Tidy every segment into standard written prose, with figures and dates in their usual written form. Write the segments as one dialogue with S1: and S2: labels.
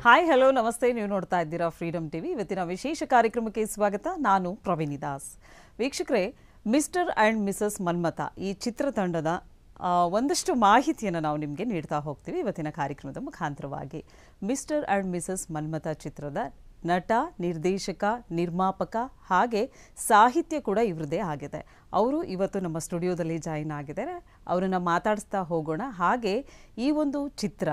S1: Hi hello ನಮಸ್ತೆ. ನೀವು ನೋಡ್ತಾ ಇದ್ದೀರಾ ಫ್ರೀಡಮ್ ಟಿವಿ. ಇವತ್ತಿನ ವಿಶೇಷ ಕಾರ್ಯಕ್ರಮಕ್ಕೆ ಸ್ವಾಗತ. ನಾನು ಪ್ರವೀಣಿ ದಾಸ್. ವೀಕ್ಷಕರೇ, ಮಿಸ್ಟರ್ ಆ್ಯಂಡ್ ಮಿಸಸ್ ಮನ್ಮಥ ಈ ಚಿತ್ರತಂಡದ ಒಂದಷ್ಟು ಮಾಹಿತಿಯನ್ನು ನಾವು ನಿಮಗೆ ನೀಡ್ತಾ ಹೋಗ್ತೀವಿ ಇವತ್ತಿನ ಕಾರ್ಯಕ್ರಮದ ಮುಖಾಂತರವಾಗಿ. ಮಿಸ್ಟರ್ ಆ್ಯಂಡ್ ಮಿಸಸ್ ಮನ್ಮಥ ಚಿತ್ರದ ನಟ, ನಿರ್ದೇಶಕ, ನಿರ್ಮಾಪಕ ಹಾಗೆ ಸಾಹಿತ್ಯ ಕೂಡ ಇವ್ರದ್ದೇ ಆಗಿದೆ. ಅವರು ಇವತ್ತು ನಮ್ಮ ಸ್ಟುಡಿಯೋದಲ್ಲಿ ಜಾಯಿನ್ ಆಗಿದ್ದಾರೆ. ಅವರನ್ನು ಮಾತಾಡಿಸ್ತಾ ಹೋಗೋಣ. ಹಾಗೆ ಈ ಒಂದು ಚಿತ್ರ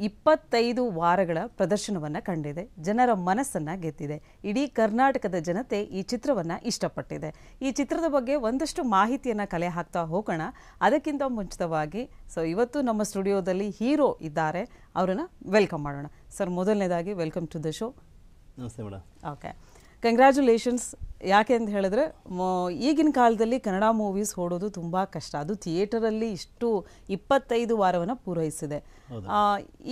S1: 25 ವಾರಗಳ ಪ್ರದರ್ಶನವನ್ನು ಕಂಡಿದೆ. ಜನರ ಮನಸ್ಸನ್ನು ಗೆದ್ದಿದೆ. ಇಡೀ ಕರ್ನಾಟಕದ ಜನತೆ ಈ ಚಿತ್ರವನ್ನು ಇಷ್ಟಪಟ್ಟಿದೆ. ಈ ಚಿತ್ರದ ಬಗ್ಗೆ ಒಂದಷ್ಟು ಮಾಹಿತಿಯನ್ನು ಕಲೆ ಹಾಕ್ತಾ ಹೋಗೋಣ. ಅದಕ್ಕಿಂತ ಮುಂಚಿತವಾಗಿ ಇವತ್ತು ನಮ್ಮ ಸ್ಟುಡಿಯೋದಲ್ಲಿ ಹೀರೋ ಇದ್ದಾರೆ. ಅವರನ್ನು ವೆಲ್ಕಮ್ ಮಾಡೋಣ. ಸರ್, ಮೊದಲನೇದಾಗಿ ವೆಲ್ಕಮ್ ಟು ದ ಶೋ.
S2: ನಮಸ್ತೆ ಮೇಡಮ್.
S1: Okay, congratulations. ಯಾಕೆ ಅಂತ ಹೇಳಿದ್ರೆ ಈಗಿನ ಕಾಲದಲ್ಲಿ ಕನ್ನಡ ಮೂವೀಸ್ ಓಡೋದು ತುಂಬ ಕಷ್ಟ. ಅದು ಥಿಯೇಟರಲ್ಲಿ ಇಷ್ಟು 25 ವಾರವನ್ನು ಪೂರೈಸಿದೆ.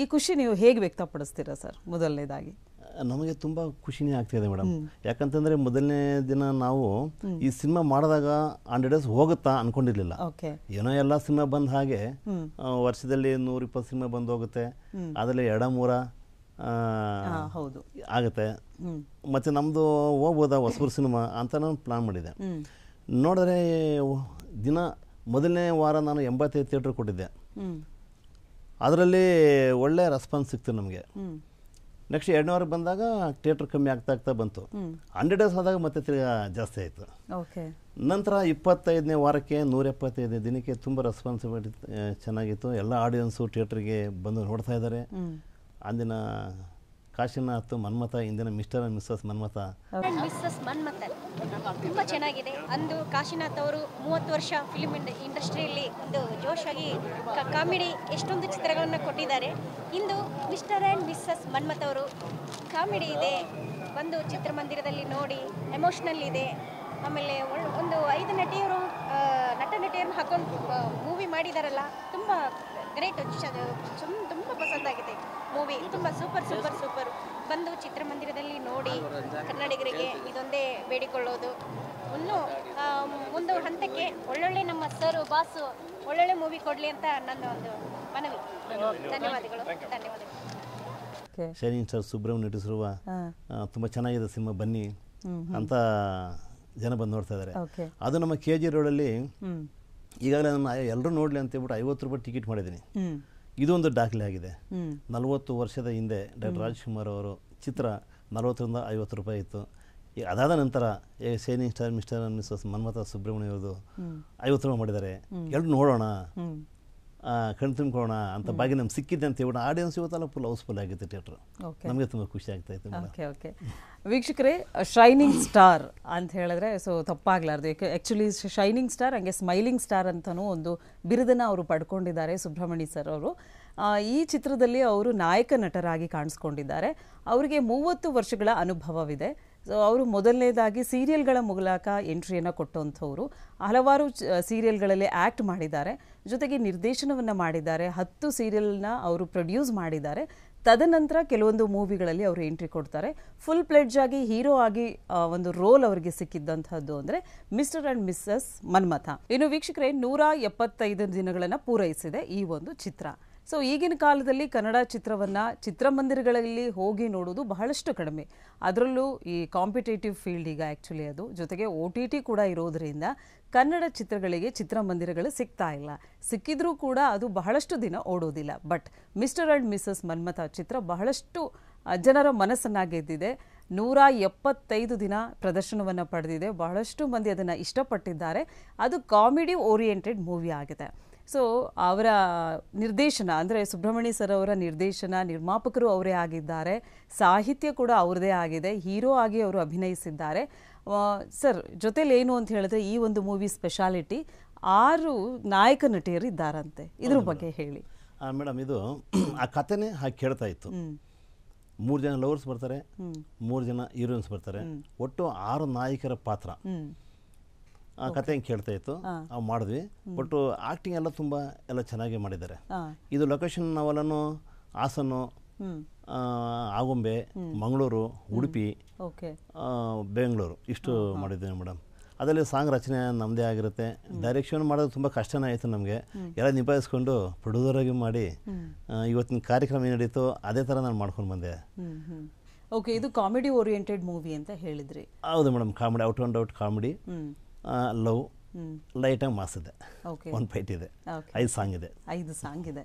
S1: ಈ ಖುಷಿ ನೀವು ಹೇಗೆ ವ್ಯಕ್ತಪಡಿಸ್ತೀರಾ ಸರ್? ಮೊದಲನೇದಾಗಿ
S2: ನಮಗೆ ತುಂಬ ಖುಷಿನೇ ಆಗ್ತಿದೆ ಮೇಡಮ್. ಯಾಕಂತಂದರೆ ಮೊದಲನೇ ದಿನ ನಾವು ಈ ಸಿನಿಮಾ ಮಾಡಿದಾಗ 100 ಡೇಸ್ ಹೋಗುತ್ತಾ ಅಂದ್ಕೊಂಡಿರಲಿಲ್ಲ. ಏನೋ ಎಲ್ಲ ಸಿನಿಮಾ ಬಂದ ಹಾಗೆ ವರ್ಷದಲ್ಲಿ 120 ಸಿನಿಮಾ ಬಂದು ಹೋಗುತ್ತೆ. ಅದರಲ್ಲಿ 2-3 ಆಗುತ್ತೆ. ಮತ್ತು ನಮ್ಮದು ಹೋಗ್ಬೋದಾ ಹೊಸಬರು ಸಿನಿಮಾ ಅಂತ ನಾನು ಪ್ಲಾನ್ ಮಾಡಿದೆ. ನೋಡಿದ್ರೆ ದಿನ ಮೊದಲನೇ ವಾರ ನಾನು 85 ಥಿಯೇಟ್ರ್ ಕೊಟ್ಟಿದ್ದೆ. ಅದರಲ್ಲಿ ಒಳ್ಳೆ ರೆಸ್ಪಾನ್ಸ್ ಸಿಕ್ತು ನಮಗೆ. ನೆಕ್ಸ್ಟ್ 2ನೇ ವಾರ ಬಂದಾಗ ಥಿಯೇಟ್ರ್ ಕಮ್ಮಿ ಆಗ್ತಾ ಬಂತು. 100 ಡೇಸ್ ಆದಾಗ ಮತ್ತೆ ತಿರ್ಗಾ ಜಾಸ್ತಿ ಆಯಿತು. ನಂತರ 25ನೇ ವಾರಕ್ಕೆ 175 ದಿನಕ್ಕೆ ತುಂಬ ರೆಸ್ಪಾನ್ಸಿಬಿಲಿಟಿ ಚೆನ್ನಾಗಿತ್ತು. ಎಲ್ಲ ಆಡಿಯನ್ಸು ಥಿಯೇಟ್ರಿಗೆ ಬಂದು ನೋಡ್ತಾ ಇದ್ದಾರೆ. ಅಂದಿನ ಕಾಶಿನಾಥ್ ಮನ್ಮಥ, ಇಂದಿನ Mr and missus Manmatha.
S3: Mrs Manmatha ತುಂಬ ಚೆನ್ನಾಗಿದೆ. ಅಂದು ಕಾಶಿನಾಥ್ ಅವರು 30 ವರ್ಷ ಫಿಲ್ಮ್ ಇಂಡಸ್ಟ್ರಿಯಲ್ಲಿ ಒಂದು ಜೋಶಾಗಿ ಕಾಮಿಡಿ ಎಷ್ಟೊಂದು ಚಿತ್ರಗಳನ್ನು ಕೊಟ್ಟಿದ್ದಾರೆ. ಇಂದು ಮಿಸ್ಟರ್ ಆ್ಯಂಡ್ ಮಿಸ್ಸಸ್ ಮನ್ಮಥ ಅವರು ಕಾಮಿಡಿ ಇದೆ, ಬಂದು ಚಿತ್ರಮಂದಿರದಲ್ಲಿ ನೋಡಿ ಎಮೋಷ್ನಲ್ ಇದೆ. ಆಮೇಲೆ ಒಂದು 5 ನಟ ನಟಿಯರನ್ನು ಹಾಕೊಂಡು ಮೂವಿ ಮಾಡಿದಾರಲ್ಲ, ತುಂಬ ಗ್ರೇಟ್. ತುಂಬ ಪಸಂದಾಗಿದೆ ಮೂವಿ. ತುಂಬ ಸೂಪರ್. ಬಂದು ಚಿತ್ರಮಂದಿರದಲ್ಲಿ ನೋಡಿ ಕನ್ನಡಿಗರಿಗೆ ಇದೊಂದೇ ಬೇಡಿಕೊಳ್ಳೋದು. ಇನ್ನೂ ಒಂದು ಹಂತಕ್ಕೆ ಒಳ್ಳೊಳ್ಳೆ ನಮ್ಮ ಸರ್ ಬಾಸು ಒಳ್ಳೊಳ್ಳೆ ಮೂವಿ ಕೊಡಲಿ ಅಂತ ನನ್ನ ಒಂದು ಮನವಿ. ಧನ್ಯವಾದಗಳು.
S2: ಶೈನಿಂಗ್ ಸ್ಟಾರ್ ಸುಬ್ರಹ್ಮಣ್ಯ ನಟಿಸಿರುವ ತುಂಬ ಚೆನ್ನಾಗಿದೆ ಸಿನಿಮಾ, ಬನ್ನಿ ಅಂತ ಜನ ಬಂದು ನೋಡ್ತಾ ಇದ್ದಾರೆ. ಅದು ನಮ್ಮ KG ರೋಡಲ್ಲಿ ಈಗಾಗಲೇ ನಾನು ಎಲ್ಲರೂ ನೋಡಲಿ ಅಂತೇಳ್ಬಿಟ್ಟು 50 ರೂಪಾಯಿ ಟಿಕೆಟ್ ಮಾಡಿದ್ದೀನಿ. ಇದೊಂದು ದಾಖಲೆ ಆಗಿದೆ. 40 ವರ್ಷದ ಹಿಂದೆ ಡಾಕ್ಟರ್ ರಾಜ್ಕುಮಾರ್ ಅವರು ಚಿತ್ರ 40ರಿಂದ 50 ರೂಪಾಯಿ ಇತ್ತು. ಅದಾದ ನಂತರ shining star Mr and Mrs Manmatha Subrahmanya ಅವ್ರದ್ದು 50 ರೂಪಾಯಿ ಮಾಡಿದ್ದಾರೆ. ಎಲ್ಲರೂ ನೋಡೋಣ, ಕಣ್ ತುಂಬ್ಕೊಳ್ಳೋಣ ಅಂತ ಬಾಗಿ ನಮ್ಗೆ ಸಿಕ್ಕಿದೆ ಅಂತ ಹೇಳ್ಬಿಟ್ಟು ಆಡಿಯನ್ಸ್ ಇವತ್ತೆಲ್ಲ ಫುಲ್ ಹೌಸ್ಫುಲ್ ಆಗಿತ್ತು ಥಿಯೇಟ್ರ್. ನಮಗೆ ತುಂಬ ಖುಷಿ ಆಗ್ತಾ ಇತ್ತು.
S1: ಓಕೆ ವೀಕ್ಷಕರೇ, ಶೈನಿಂಗ್ ಸ್ಟಾರ್ ಅಂತ ಹೇಳಿದ್ರೆ ತಪ್ಪಾಗಲಾರ್ದು. ಆ್ಯಕ್ಚುಲಿ ಶೈನಿಂಗ್ ಸ್ಟಾರ್ ಹಂಗೆ ಸ್ಮೈಲಿಂಗ್ ಸ್ಟಾರ್ ಅಂತಲೂ ಒಂದು ಬಿರುದನ್ನು ಅವರು ಪಡ್ಕೊಂಡಿದ್ದಾರೆ ಸುಬ್ರಹ್ಮಣ್ಯ ಸರ್ ಅವರು. ಈ ಚಿತ್ರದಲ್ಲಿ ಅವರು ನಾಯಕ ನಟರಾಗಿ ಕಾಣಿಸ್ಕೊಂಡಿದ್ದಾರೆ. ಅವರಿಗೆ 30 ವರ್ಷಗಳ ಅನುಭವವಿದೆ. ಅವರು ಮೊದಲನೇದಾಗಿ ಸೀರಿಯಲ್ಗಳ ಮೂಲಕ ಎಂಟ್ರಿಯನ್ನು ಕೊಟ್ಟಂಥವ್ರು. ಹಲವಾರು ಸೀರಿಯಲ್ಗಳಲ್ಲಿ ಆ್ಯಕ್ಟ್ ಮಾಡಿದ್ದಾರೆ. ಜೊತೆಗೆ ನಿರ್ದೇಶನವನ್ನು ಮಾಡಿದ್ದಾರೆ. 10 ಸೀರಿಯಲ್ನ ಅವರು ಪ್ರೊಡ್ಯೂಸ್ ಮಾಡಿದ್ದಾರೆ. ತದನಂತರ ಕೆಲವೊಂದು ಮೂವಿಗಳಲ್ಲಿ ಅವರು ಎಂಟ್ರಿ ಕೊಡ್ತಾರೆ. ಫುಲ್ ಪ್ಲೆಡ್ಜ್ ಆಗಿ ಹೀರೋ ಆಗಿ ಒಂದು ರೋಲ್ ಅವರಿಗೆ ಸಿಕ್ಕಿದ್ದಂಥದ್ದು ಅಂದರೆ ಮಿಸ್ಟರ್ ಆ್ಯಂಡ್ ಮಿಸ್ಸಸ್ ಮನ್ಮಥ. ಇನ್ನು ವೀಕ್ಷಕರೇ, 175 ದಿನಗಳನ್ನು ಪೂರೈಸಿದೆ ಈ ಒಂದು ಚಿತ್ರ. ಈಗಿನ ಕಾಲದಲ್ಲಿ ಕನ್ನಡ ಚಿತ್ರವನ್ನು ಚಿತ್ರಮಂದಿರಗಳಲ್ಲಿ ಹೋಗಿ ನೋಡೋದು ಬಹಳಷ್ಟು ಕಡಿಮೆ. ಅದರಲ್ಲೂ ಈ ಕಾಂಪಿಟೇಟಿವ್ ಫೀಲ್ಡ್ ಈಗ ಆ್ಯಕ್ಚುಲಿ ಅದು. ಜೊತೆಗೆ OTT ಕೂಡ ಇರೋದರಿಂದ ಕನ್ನಡ ಚಿತ್ರಗಳಿಗೆ ಚಿತ್ರಮಂದಿರಗಳು ಸಿಗ್ತಾ ಇಲ್ಲ. ಸಿಕ್ಕಿದ್ರೂ ಕೂಡ ಅದು ಬಹಳಷ್ಟು ದಿನ ಓಡೋದಿಲ್ಲ. But mister and missus Manmatha ಚಿತ್ರ ಬಹಳಷ್ಟು ಜನರ ಮನಸ್ಸನ್ನು ಗೆದ್ದಿದೆ. 175 ದಿನ ಪ್ರದರ್ಶನವನ್ನು ಪಡೆದಿದೆ. ಬಹಳಷ್ಟು ಮಂದಿ ಅದನ್ನು ಇಷ್ಟಪಟ್ಟಿದ್ದಾರೆ. ಅದು ಕಾಮಿಡಿ ಓರಿಯೆಂಟೆಡ್ ಮೂವಿ ಆಗಿದೆ. ಅವರ ನಿರ್ದೇಶನ ಅಂದರೆ ಸುಬ್ರಹ್ಮಣ್ಯ ಸರ್ ಅವರ ನಿರ್ದೇಶನ, ನಿರ್ಮಾಪಕರು ಅವರೇ ಆಗಿದ್ದಾರೆ. ಸಾಹಿತ್ಯ ಕೂಡ ಅವ್ರದೇ ಆಗಿದೆ. ಹೀರೋ ಆಗಿ ಅವರು ಅಭಿನಯಿಸಿದ್ದಾರೆ. ಸರ್, ಜೊತೆಲಿ ಏನು ಅಂತ ಹೇಳಿದ್ರೆ ಈ ಒಂದು ಮೂವಿ ಸ್ಪೆಷಾಲಿಟಿ 6 ನಾಯಕ ನಟಿಯರು ಇದ್ದಾರಂತೆ. ಇದ್ರ ಬಗ್ಗೆ ಹೇಳಿ
S2: ಮೇಡಮ್. ಇದು ಆ ಕಥೆನೇ ಹಾಗೆ ಕೇಳ್ತಾ ಇತ್ತು. 3 ಜನ ಲವರ್ಸ್ ಬರ್ತಾರೆ, 3 ಜನ ಹೀರೋಯಿನ್ಸ್ ಬರ್ತಾರೆ. ಒಟ್ಟು 6 ನಾಯಕರ ಪಾತ್ರ ಆ ಕತೆ ಹೆಂಗೆ ಕೇಳ್ತಾ ಇತ್ತು. ನಾವು ಮಾಡಿದ್ವಿ. ಬಟ್ ಆ್ಯಕ್ಟಿಂಗ್ ಎಲ್ಲ ಚೆನ್ನಾಗಿ ಮಾಡಿದ್ದಾರೆ. ಇದು ಲೊಕೇಶನ್ ನಾವೆಲ್ಲನೂ ಹಾಸನ, ಆಗುಂಬೆ, ಮಂಗಳೂರು, ಉಡುಪಿ, ಬೆಂಗಳೂರು ಇಷ್ಟು ಮಾಡಿದ್ದೇನೆ ಮೇಡಮ್. ಅದರಲ್ಲಿ ಸಾಂಗ್ ರಚನೆ ನಮ್ಮದೇ ಆಗಿರುತ್ತೆ. ಡೈರೆಕ್ಷನ್ ಮಾಡೋದು ತುಂಬ ಕಷ್ಟನೇ ಆಯಿತು ನಮಗೆ. ಎಲ್ಲ ನಿಭಾಯಿಸ್ಕೊಂಡು ಪ್ರೊಡ್ಯೂಸರಾಗಿ ಮಾಡಿ ಇವತ್ತಿನ ಕಾರ್ಯಕ್ರಮ ಏನು ನಡೀತೋ ಅದೇ ಥರ ನಾನು ಮಾಡ್ಕೊಂಡು ಬಂದೆ.
S1: ಓಕೆ, ಇದು ಕಾಮಿಡಿ ಓರಿಯೆಂಟೆಡ್ ಮೂವಿ ಅಂತ ಹೇಳಿದ್ರಿ.
S2: ಹೌದು madam, comedy, out and out comedy, love, ಲೈಟಾಗಿ ಮಾಸ್ ಇದೆ, ಒಂದು ಫೈಟ್ ಇದೆ, 5 ಸಾಂಗ್ ಇದೆ.
S1: 5 ಸಾಂಗ್ ಇದೆ.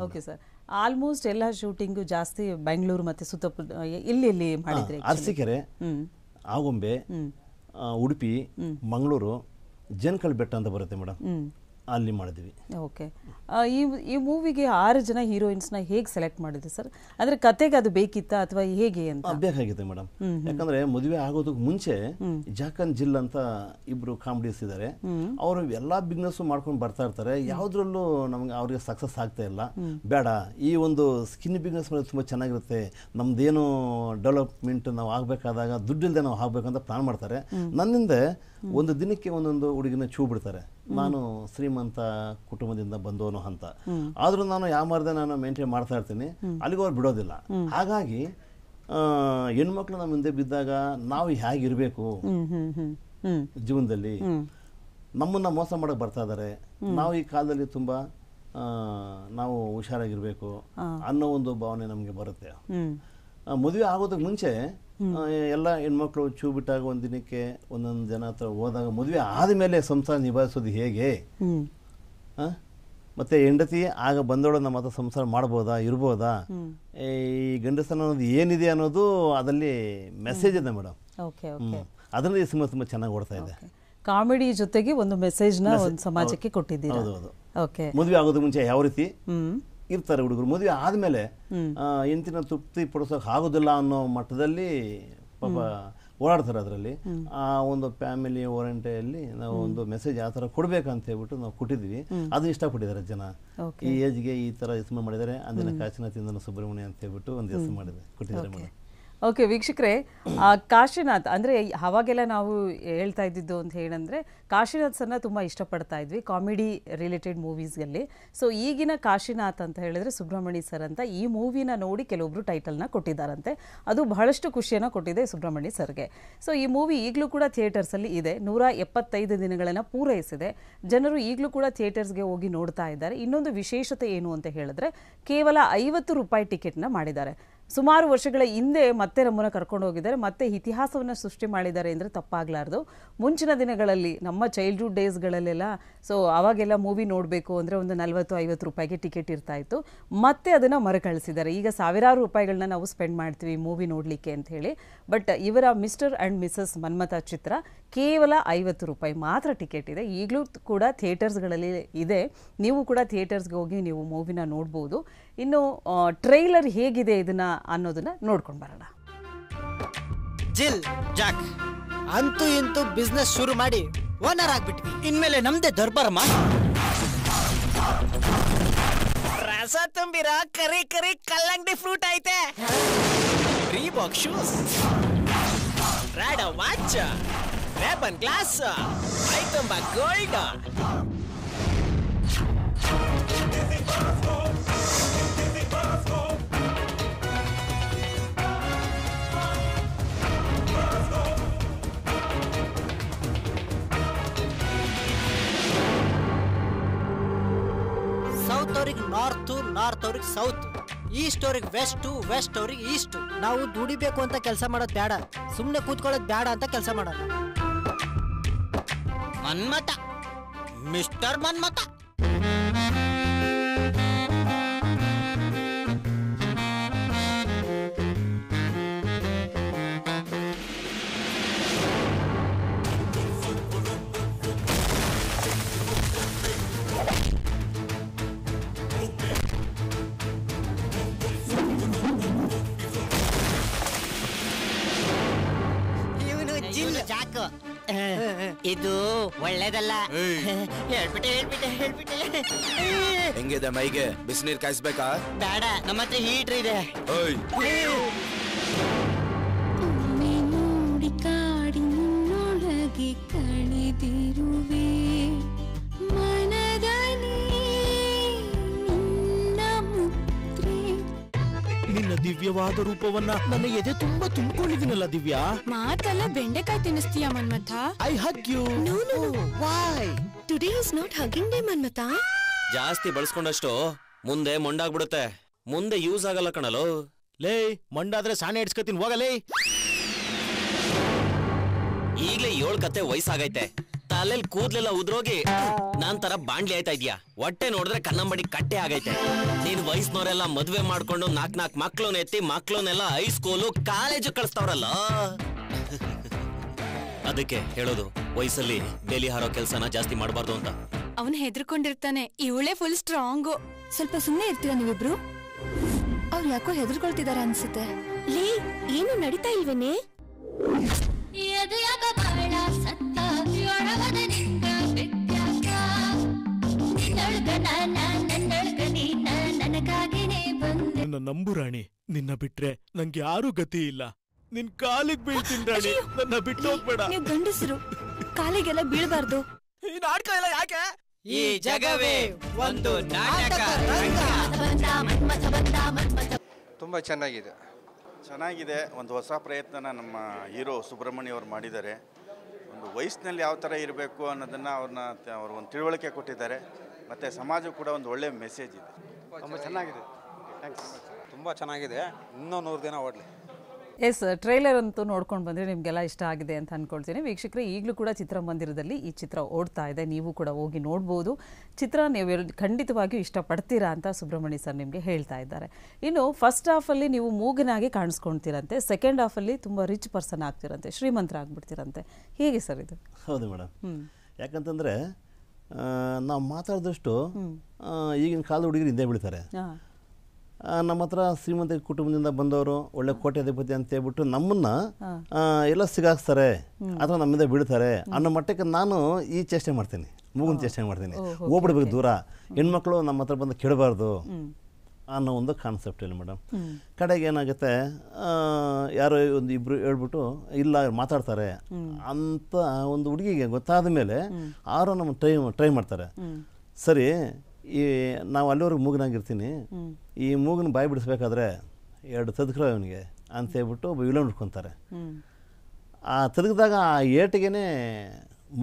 S1: ಓಕೆ ಸರ್, ಆಲ್ಮೋಸ್ಟ್ ಎಲ್ಲ ಶೂಟಿಂಗು ಜಾಸ್ತಿ ಬೆಂಗಳೂರು ಮತ್ತು ಸುತ್ತಮುತ್ತ ಎಲ್ಲಿ ಮಾಡಿದ್ರಿ?
S2: ಅರಸೀಕೆರೆ, ಆಗುಂಬೆ, ಉಡುಪಿ, ಮಂಗಳೂರು, ಜನಕಲ್ ಬೆಟ್ಟ ಅಂತ ಬರುತ್ತೆ ಮೇಡಮ್, ಅಲ್ಲಿ ಮಾಡಿದ್ವಿ.
S1: ಓಕೆ, ಈ ಮೂವಿಗೆ 6 ಜನ ಹೀರೋಯಿನ್ಸ್ನ ಹೇಗೆ ಸೆಲೆಕ್ಟ್ ಮಾಡಿದ್ರಿ ಸರ್? ಅಂದರೆ ಕತೆಗೆ ಅದು ಬೇಕಿತ್ತಾ ಅಥವಾ ಹೇಗೆ ಅಂತ?
S2: ಬೇಕಾಗಿತ್ತು ಮೇಡಮ್. ಯಾಕಂದ್ರೆ ಮದುವೆ ಆಗೋದಕ್ಕೆ ಮುಂಚೆ ಜಾಕನ್ ಜಿಲ್ ಅಂತ ಇಬ್ರು ಕಾಮಿಡಿಯರ್ಸ್ ಇದ್ದಾರೆ. ಅವರು ಎಲ್ಲಾ ಬಿಸ್ನೆಸ್ ಮಾಡ್ಕೊಂಡು ಬರ್ತಾ ಇರ್ತಾರೆ. ಯಾವ್ದ್ರಲ್ಲೂ ನಮ್ಗೆ ಅವ್ರಿಗೆ ಸಕ್ಸಸ್ ಆಗ್ತಾ ಇಲ್ಲ. ಬೇಡ, ಈ ಒಂದು ಸ್ಕಿನ್ ಬಿಸ್ನೆಸ್ ಮೇಲೆ ತುಂಬಾ ಚೆನ್ನಾಗಿರುತ್ತೆ, ನಮ್ದೇನು ಡೆವಲಪ್ಮೆಂಟ್ ನಾವು ಆಗ್ಬೇಕಾದಾಗ ದುಡ್ಡಿಲ್ಲದೆ ನಾವು ಆಗ್ಬೇಕಂತ ಪ್ಲಾನ್ ಮಾಡ್ತಾರೆ. ನನ್ನಿಂದ ಒಂದು ದಿನಕ್ಕೆ ಒಂದೊಂದು ಹುಡುಗಿನ ಚೂ ಬಿಡ್ತಾರೆ. ನಾನು ಶ್ರೀಮಂತ ಕುಟುಂಬದಿಂದ ಬಂದವನು ಅಂತ, ಆದ್ರೂ ನಾನು ಯಾವ ಮಾರ್ದೆ ನಾನು ಮೇಂಟೈನ್ ಮಾಡ್ತಾ ಇರ್ತೀನಿ, ಅಲ್ಲಿಗೂ ಅವ್ರು ಬಿಡೋದಿಲ್ಲ. ಹಾಗಾಗಿ ಹೆಣ್ಮಕ್ಳು ನಮ್ಮ ಮುಂದೆ ಬಿದ್ದಾಗ ನಾವು ಹೇಗಿರ್ಬೇಕು ಜೀವನದಲ್ಲಿ, ನಮ್ಮನ್ನ ಮೋಸ ಮಾಡಕ್ ಬರ್ತಾ ಇದಾರೆ, ನಾವು ಈ ಕಾಲದಲ್ಲಿ ತುಂಬಾ ನಾವು ಹುಷಾರಾಗಿರ್ಬೇಕು ಅನ್ನೋ ಒಂದು ಭಾವನೆ ನಮ್ಗೆ ಬರುತ್ತೆ. ಮದುವೆ ಆಗೋದಕ್ಕೆ ಮುಂಚೆ ಎಲ್ಲ ಹೆಣ್ಮಕ್ಳು ಚೂ ಬಿಟ್ಟಾಗ ಒಂದ್ ದಿನಕ್ಕೆ ಒಂದೊಂದು ಜನ ಹತ್ರ ಹೋದಾಗ ಮದುವೆ ಆದ್ಮೇಲೆ ಸಂಸಾರ ನಿಭಾಯಿಸೋದು ಹೇಗೆ, ಮತ್ತೆ ಹೆಂಡತಿ ಆಗ ಬಂದೋಳು ನಮ್ಮ ಹತ್ರ ಸಂಸಾರ ಮಾಡ್ಬೋದಾ, ಇರ್ಬೋದಾ, ಈ ಗಂಡಸನ ಅನ್ನೋದು ಏನಿದೆ ಅನ್ನೋದು ಅದರಲ್ಲಿ ಮೆಸೇಜ್ ಇದೆ ಮೇಡಮ್. ಅದನ್ನ ಈ ಸಿನಿಮಾ ತುಂಬಾ ಚೆನ್ನಾಗಿ ಓಡ್ತಾ ಇದೆ.
S1: ಕಾಮಿಡಿ ಜೊತೆಗೆ ಒಂದು ಮೆಸೇಜ್ನ ಒಂದು ಸಮಾಜಕ್ಕೆ ಕೊಟ್ಟಿದ್ದೀರಾ.
S2: ಹೌದು. ಮದುವೆ ಆಗೋದಕ್ಕೆ ಮುಂಚೆ ಯಾವ ರೀತಿ ಇರ್ತಾರೆ ಹುಡುಗರು, ಮದುವೆ ಆದ್ಮೇಲೆ ಹೆಂಡತಿನ ತೃಪ್ತಿ ಪಡಿಸೋಕೆ ಆಗೋದಿಲ್ಲ ಅನ್ನೋ ಮಟ್ಟದಲ್ಲಿ ಪಾಪ ಓಡಾಡ್ತಾರೆ. ಅದರಲ್ಲಿ ಆ ಒಂದು ಫ್ಯಾಮಿಲಿ ಓರಿಯೆಂಟಲ್ಲಿ ನಾವು ಒಂದು ಮೆಸೇಜ್ ಯಾವ ಥರ ಕೊಡ್ಬೇಕಂತ ಹೇಳ್ಬಿಟ್ಟು ನಾವು ಕೊಟ್ಟಿದ್ವಿ. ಅದು ಇಷ್ಟಪಟ್ಟಿದ್ದಾರೆ ಜನ. ಈ ಏಜ್ಗೆ ಈ ಥರ ಹೆಸರು ಮಾಡಿದ್ದಾರೆ. ಅಂದಿನ ಕಾಶಿನಾಥ್ ಇಂದನ ಸುಬ್ರಹ್ಮಣ್ಯ ಅಂತ ಹೇಳ್ಬಿಟ್ಟು ಒಂದು ಹೆಸರು ಮಾಡಿದೆ ಕೊಟ್ಟಿದ್ದಾರೆ ಮೇಡಮ್.
S1: ಓಕೆ ವೀಕ್ಷಕರೇ, ಕಾಶಿನಾಥ್ ಅಂದರೆ ಅವಾಗೆಲ್ಲ ನಾವು ಹೇಳ್ತಾ ಇದ್ದಿದ್ದು ಅಂತ ಏನಂದರೆ ಕಾಶಿನಾಥ್ ಸರ್ನ ತುಂಬ ಇಷ್ಟಪಡ್ತಾ ಇದ್ವಿ ಕಾಮಿಡಿ ರಿಲೇಟೆಡ್ ಮೂವೀಸ್ಗಳಲ್ಲಿ. ಸೊ ಈಗಿನ ಕಾಶಿನಾಥ್ ಅಂತ ಹೇಳಿದ್ರೆ ಸುಬ್ರಹ್ಮಣ್ಯ ಸರ್ ಅಂತ ಈ ಮೂವಿನ ನೋಡಿ ಕೆಲವೊಬ್ರು ಟೈಟಲ್ನ ಕೊಟ್ಟಿದ್ದಾರಂತೆ. ಅದು ಬಹಳಷ್ಟು ಖುಷಿಯನ್ನು ಕೊಟ್ಟಿದೆ ಸುಬ್ರಹ್ಮಣ್ಯ ಸರ್ಗೆ. ಸೊ ಈ ಮೂವಿ ಈಗಲೂ ಕೂಡ ಥಿಯೇಟರ್ಸಲ್ಲಿ ಇದೆ, 175 ದಿನಗಳನ್ನು ಪೂರೈಸಿದೆ. ಜನರು ಈಗಲೂ ಕೂಡ ಥಿಯೇಟರ್ಸ್ಗೆ ಹೋಗಿ ನೋಡ್ತಾ ಇದ್ದಾರೆ. ಇನ್ನೊಂದು ವಿಶೇಷತೆ ಏನು ಅಂತ ಹೇಳಿದ್ರೆ ಕೇವಲ 50 ರೂಪಾಯಿ ಟಿಕೆಟ್ನ ಮಾಡಿದ್ದಾರೆ. ಸುಮಾರು ವರ್ಷಗಳ ಹಿಂದೆ ಮತ್ತೆ ನಮ್ಮನ್ನು ಕರ್ಕೊಂಡು ಹೋಗಿದ್ದಾರೆ, ಮತ್ತೆ ಇತಿಹಾಸವನ್ನು ಸೃಷ್ಟಿ ಮಾಡಿದ್ದಾರೆ ಅಂದರೆ ತಪ್ಪಾಗಲಾರ್ದು. ಮುಂಚಿನ ದಿನಗಳಲ್ಲಿ ನಮ್ಮ ಚೈಲ್ಡ್ಹುಡ್ ಡೇಸ್ಗಳಲ್ಲೆಲ್ಲ ಸೊ ಅವಾಗೆಲ್ಲ ಮೂವಿ ನೋಡಬೇಕು ಅಂದರೆ ಒಂದು 40-50 ರೂಪಾಯಿಗೆ ಟಿಕೆಟ್ ಇರ್ತಾ ಇತ್ತು. ಮತ್ತೆ ಅದನ್ನು ಮರುಕಳಿಸಿದ್ದಾರೆ. ಈಗ ಸಾವಿರಾರು ರೂಪಾಯಿಗಳನ್ನ ನಾವು ಸ್ಪೆಂಡ್ ಮಾಡ್ತೀವಿ ಮೂವಿ ನೋಡಲಿಕ್ಕೆ ಅಂತ ಹೇಳಿ. ಬಟ್ ಇವರ ಮಿಸ್ಟರ್ ಆ್ಯಂಡ್ ಮಿಸಸ್ ಮನ್ಮಥ ಚಿತ್ರ ಕೇವಲ 50 ರೂಪಾಯಿ ಮಾತ್ರ ಟಿಕೆಟ್ ಇದೆ. ಈಗಲೂ ಕೂಡ ಥಿಯೇಟರ್ಸ್ಗಳಲ್ಲಿ ಇದೆ. ನೀವು ಕೂಡ ಥಿಯೇಟರ್ಸ್ಗೆ ಹೋಗಿ ನೀವು ಮೂವಿನ ನೋಡ್ಬೋದು. ಇನ್ನು ಟ್ರೈಲರ್ ಹೇಗಿದೆ ಇದನ್ನ ಅನ್ನೋದನ್ನ ನೋಡ್ಕೊಂಡು ಬರೋಣ.
S4: ಜಿಲ್ ಜಾಕ್ ಅಂತೂ ಇಂತೂ ಬಿಸ್ನೆಸ್ ಶುರು ಮಾಡಿ ಓನರ್ ಆಗ್ಬಿಟ್ವಿ. ಇನ್ಮೇಲೆ ನಮ್ದೇ ದರ್ಬಾರಮ್ಮ. ರಸ ತುಂಬಿರ ಕರಿ ಕರಿ ಕಲ್ಲಂಗಡಿ ಫ್ರೂಟ್ ಐತೆ, Reebok shoes, Rado watch, Ray-Ban glass, ಐ ತುಂಬ ಗೋಲ್ಡ್. ಸೌತ್ ಅವ್ರಿಗೆ ನಾರ್ತ್, ನಾರ್ತ್ ಅವ್ರಿಗೆ ಸೌತ್, ಈಸ್ಟ್ ಅವ್ರಿಗೆ ವೆಸ್ಟ್, ವೆಸ್ಟ್ ಅವ್ರಿಗೆ ಈಸ್ಟ್. ನಾವು ದುಡಿಬೇಕು ಅಂತ ಕೆಲಸ ಮಾಡೋದು ಬೇಡ, ಸುಮ್ಮನೆ ಕೂತ್ಕೊಳ್ಳೋದು ಬೇಡ ಅಂತ ಕೆಲಸ ಮಾಡೋಣ. ಮನ್ಮಥ, ಮಿಸ್ಟರ್ ಮನ್ಮಥ. ಇದು ಒಳ್ಳೇದಲ್ಲ. ಹೇಳ್ಬಿಟ್ಟೆ.
S5: ಹೆಂಗಿದೆ ಮೈಗೆ? ಬಿಸಿನೀರ್ ಕಾಯಿಸ್ಬೇಕಾ?
S4: ಬೇಡ, ನಮ್ಮ ಹತ್ರ ಹೀಟರ್ ಇದೆ.
S6: ಕಾಡಿನೊಳಗೆ ಕಳೆದಿರುವೆ ಮನದಲ್ಲಿ ನಿನ್ನ ಮುದ್ರೆ.
S4: ನಿನ್ನ
S7: ದಿವ್ಯವಾದ ರೂಪವನ್ನ ನನ್ನ ಎದೆ ತುಂಬಾ ತುಂಬಿಕೊಂಡಿದ್ದೀನಲ್ಲ ದಿವ್ಯಾ.
S6: ಮಾತಲ್ಲ ಬೆಂಡೆಕಾಯಿ ತಿನ್ನಿಸ್ತೀಯ Manmatha.
S7: I hug you.
S6: No no why today is not hugging day Manmatha.
S5: ಜಾಸ್ತಿ ಬಳಸ್ಕೊಂಡಷ್ಟು ಮುಂದೆ ಮೊಂಡಾಗ್ಬಿಡುತ್ತೆ, ಮುಂದೆ ಯೂಸ್ ಆಗಲ್ಲ ಕಣಲು.
S7: ಲೇ ಮಂಡಾದ್ರೆ ಸಾಣೆ ಇಡ್ಸ್ಕತೀನಿ ಹೋಗಲೇ.
S5: ಈಗ್ಲೇ 7 ಕತೆ ವಯಸ್ಸಾಗೈತೆ, ತಲೆಲ್ ಕೂದ್ಲೆಲ್ಲ ಉದ್ರೋಗಿ ನಾನ್ ತರ ಬಾಂಡ್ಲಿ ಆಯ್ತಾ ಇದ್ಯಾ. ಹೊಟ್ಟೆ ನೋಡಿದ್ರೆ ಕನ್ನಂಬಡಿ ಕಟ್ಟೆ ಆಗೈತೆ. ನೀನ್ ವಯಸ್ಸಿನವರೆಲ್ಲ ಮದ್ವೆ ಮಾಡ್ಕೊಂಡು 4 ಮಕ್ಳನ್ನ ಎತ್ತಿ ಮಕ್ಳನ್ನೆಲ್ಲ ಹೈಸ್ಕೂಲು ಕಾಲೇಜು ಕಳಿಸ್ತಾವ್ರಲ್ಲ. ಅದಕ್ಕೆ ಹೇಳೋದು ವಯಸ್ಸಲ್ಲಿ ಬೇಲಿ ಹಾರೋ ಕೆಲ್ಸನ ಜಾಸ್ತಿ ಮಾಡಬಾರ್ದು ಅಂತ.
S6: ಅವನು ಹೆದರ್ಕೊಂಡಿರ್ತಾನೆ, ಇವಳೇ ಫುಲ್ ಸ್ಟ್ರಾಂಗು. ಸ್ವಲ್ಪ ಸುಮ್ಮನೆ ಇರ್ತೀರಾ ನೀವಿಬ್ರು? ಅವ್ರು ಯಾಕೋ ಹೆದರ್ಕೊಳ್ತಿದಾರೆ ಅನ್ಸುತ್ತೆ. ಲೇ ಏನು ನಡೀತಾ ಇಲ್ವೇನೆ?
S7: ನನ್ನ ನಂಬು ರಾಣಿ, ನಿನ್ನ ಬಿಟ್ರೆ ನಂಗೆ ಯಾರು ಗತಿ ಇಲ್ಲ. ನಿನ್ ಕಾಲಿಗೆ ಬೀಳ್ತೀನಿ ರಾಣಿ, ನನ್ನ ಬಿಟ್ಟು ಹೋಗ್ಬೇಡ.
S6: ನೀವು ಗಂಡಸರು ಕಾಲಿಗೆಲ್ಲ ಬೀಳ್ಬಾರ್ದು.
S7: ಈ ನಾಟಕ ಎಲ್ಲ ಯಾಕೆ?
S4: ಈ ಜಗವೇ ಒಂದು ನಾಟಕ.
S8: ತುಂಬ ಚೆನ್ನಾಗಿದೆ.
S9: ಚೆನ್ನಾಗಿದೆ. ಒಂದು ಹೊಸ ಪ್ರಯತ್ನನ ನಮ್ಮ ಹೀರೋ ಸುಬ್ರಹ್ಮಣ್ಯ ಅವರು ಮಾಡಿದ್ದಾರೆ. ಒಂದು ವಯಸ್ಸಿನಲ್ಲಿ ಯಾವ ಥರ ಇರಬೇಕು ಅನ್ನೋದನ್ನು ಅವ್ರು ಒಂದು ತಿಳುವಳಿಕೆ ಕೊಟ್ಟಿದ್ದಾರೆ. ಮತ್ತು ಸಮಾಜ ಕೂಡ ಒಂದು ಒಳ್ಳೆಯ ಮೆಸೇಜ್ ಇದೆ.
S8: ತುಂಬ ಚೆನ್ನಾಗಿದೆ. ಥ್ಯಾಂಕ್ಸ್. ತುಂಬ ಚೆನ್ನಾಗಿದೆ. ಇನ್ನೂ 100 ದಿನ ಓಡಲಿ.
S1: ಎಸ್, ಟ್ರೈಲರ್ ಅಂತೂ ನೋಡ್ಕೊಂಡು ಬಂದರೆ ನಿಮಗೆಲ್ಲ ಇಷ್ಟ ಆಗಿದೆ ಅಂತ ಅಂದ್ಕೊಳ್ತೀನಿ. ವೀಕ್ಷಕರೇ, ಈಗಲೂ ಕೂಡ ಚಿತ್ರಮಂದಿರದಲ್ಲಿ ಈ ಚಿತ್ರ ಓಡ್ತಾ ಇದೆ, ನೀವು ಕೂಡ ಹೋಗಿ ನೋಡ್ಬೋದು. ಚಿತ್ರ ನೀವು ಖಂಡಿತವಾಗಿಯೂ ಇಷ್ಟಪಡ್ತೀರಾ ಅಂತ ಸುಬ್ರಹ್ಮಣ್ಯ ಸರ್ ನಿಮಗೆ ಹೇಳ್ತಾ ಇದ್ದಾರೆ. ಇನ್ನು ಫಸ್ಟ್ ಹಾಫಲ್ಲಿ ನೀವು ಮೂಗನಾಗಿ ಕಾಣಿಸ್ಕೊಳ್ತೀರಂತೆ, ಸೆಕೆಂಡ್ ಹಾಫಲ್ಲಿ ತುಂಬ ರಿಚ್ ಪರ್ಸನ್ ಆಗ್ತಿರಂತೆ, ಶ್ರೀಮಂತರಾಗ್ಬಿಡ್ತೀರಂತೆ. ಹೇಗೆ ಸರ್ ಇದು?
S2: ಹೌದು ಮೇಡಮ್. ಯಾಕಂತಂದರೆ ನಾವು ಮಾತಾಡಿದಷ್ಟು ಈಗಿನ ಕಾಲದ ಹುಡುಗರು ಹಿಂದೆ ಬೀಳ್ತಾರೆ. ನಮ್ಮ ಹತ್ರ ಶ್ರೀಮಂತ ಕುಟುಂಬದಿಂದ ಬಂದವರು ಒಳ್ಳೆ ಕೋಟ್ಯಾಧಿಪತಿ ಅಂತ ಹೇಳ್ಬಿಟ್ಟು ನಮ್ಮನ್ನು ಎಲ್ಲ ಸಿಗಾಕ್ಸ್ತಾರೆ ಅಥವಾ ನಮ್ಮಿಂದ ಬೀಳ್ತಾರೆ ಅನ್ನೋ ಮಟ್ಟಕ್ಕೆ ನಾನು ಈ ಚೇಷ್ಟೆ ಮಾಡ್ತೀನಿ, ಮೂಗಿನ ಚೇಷ್ಟೆ ಮಾಡ್ತೀನಿ. ಹೋಗ್ಬಿಡ್ಬೇಕು ದೂರ, ಹೆಣ್ಮಕ್ಳು ನಮ್ಮ ಹತ್ರ ಬಂದು ಕೆಡಬಾರ್ದು ಅನ್ನೋ ಒಂದು ಕಾನ್ಸೆಪ್ಟ್ ಇಲ್ಲ ಮೇಡಮ್. ಕಡೆಗೆ ಏನಾಗುತ್ತೆ, ಯಾರೋ ಒಂದು ಇಬ್ಬರು ಹೇಳ್ಬಿಟ್ಟು ಇಲ್ಲ ಮಾತಾಡ್ತಾರೆ ಅಂತ ಒಂದು ಹುಡುಗಿಗೆ ಗೊತ್ತಾದ ಮೇಲೆ ಆರೋ ನಮ್ಮ ಟ್ರೈ ಮಾಡ್ತಾರೆ. ಸರಿ, ಈ ನಾವು ಅಲ್ಲಿವರೆಗೆ ಮೂಗನಾಗಿರ್ತೀನಿ, ಈ ಮೂಗನ ಬಾಯಿ ಬಿಡಿಸ್ಬೇಕಾದ್ರೆ 2 ತದ್ಕ್ರ ಅವನಿಗೆ ಅಂತ ಹೇಳ್ಬಿಟ್ಟು ಒಬ್ಬ ವಿಲನ್ ಹುಡ್ಕೊತಾರೆ. ಆ ತದಗಿದಾಗ ಆ ಏಟಿಗೆ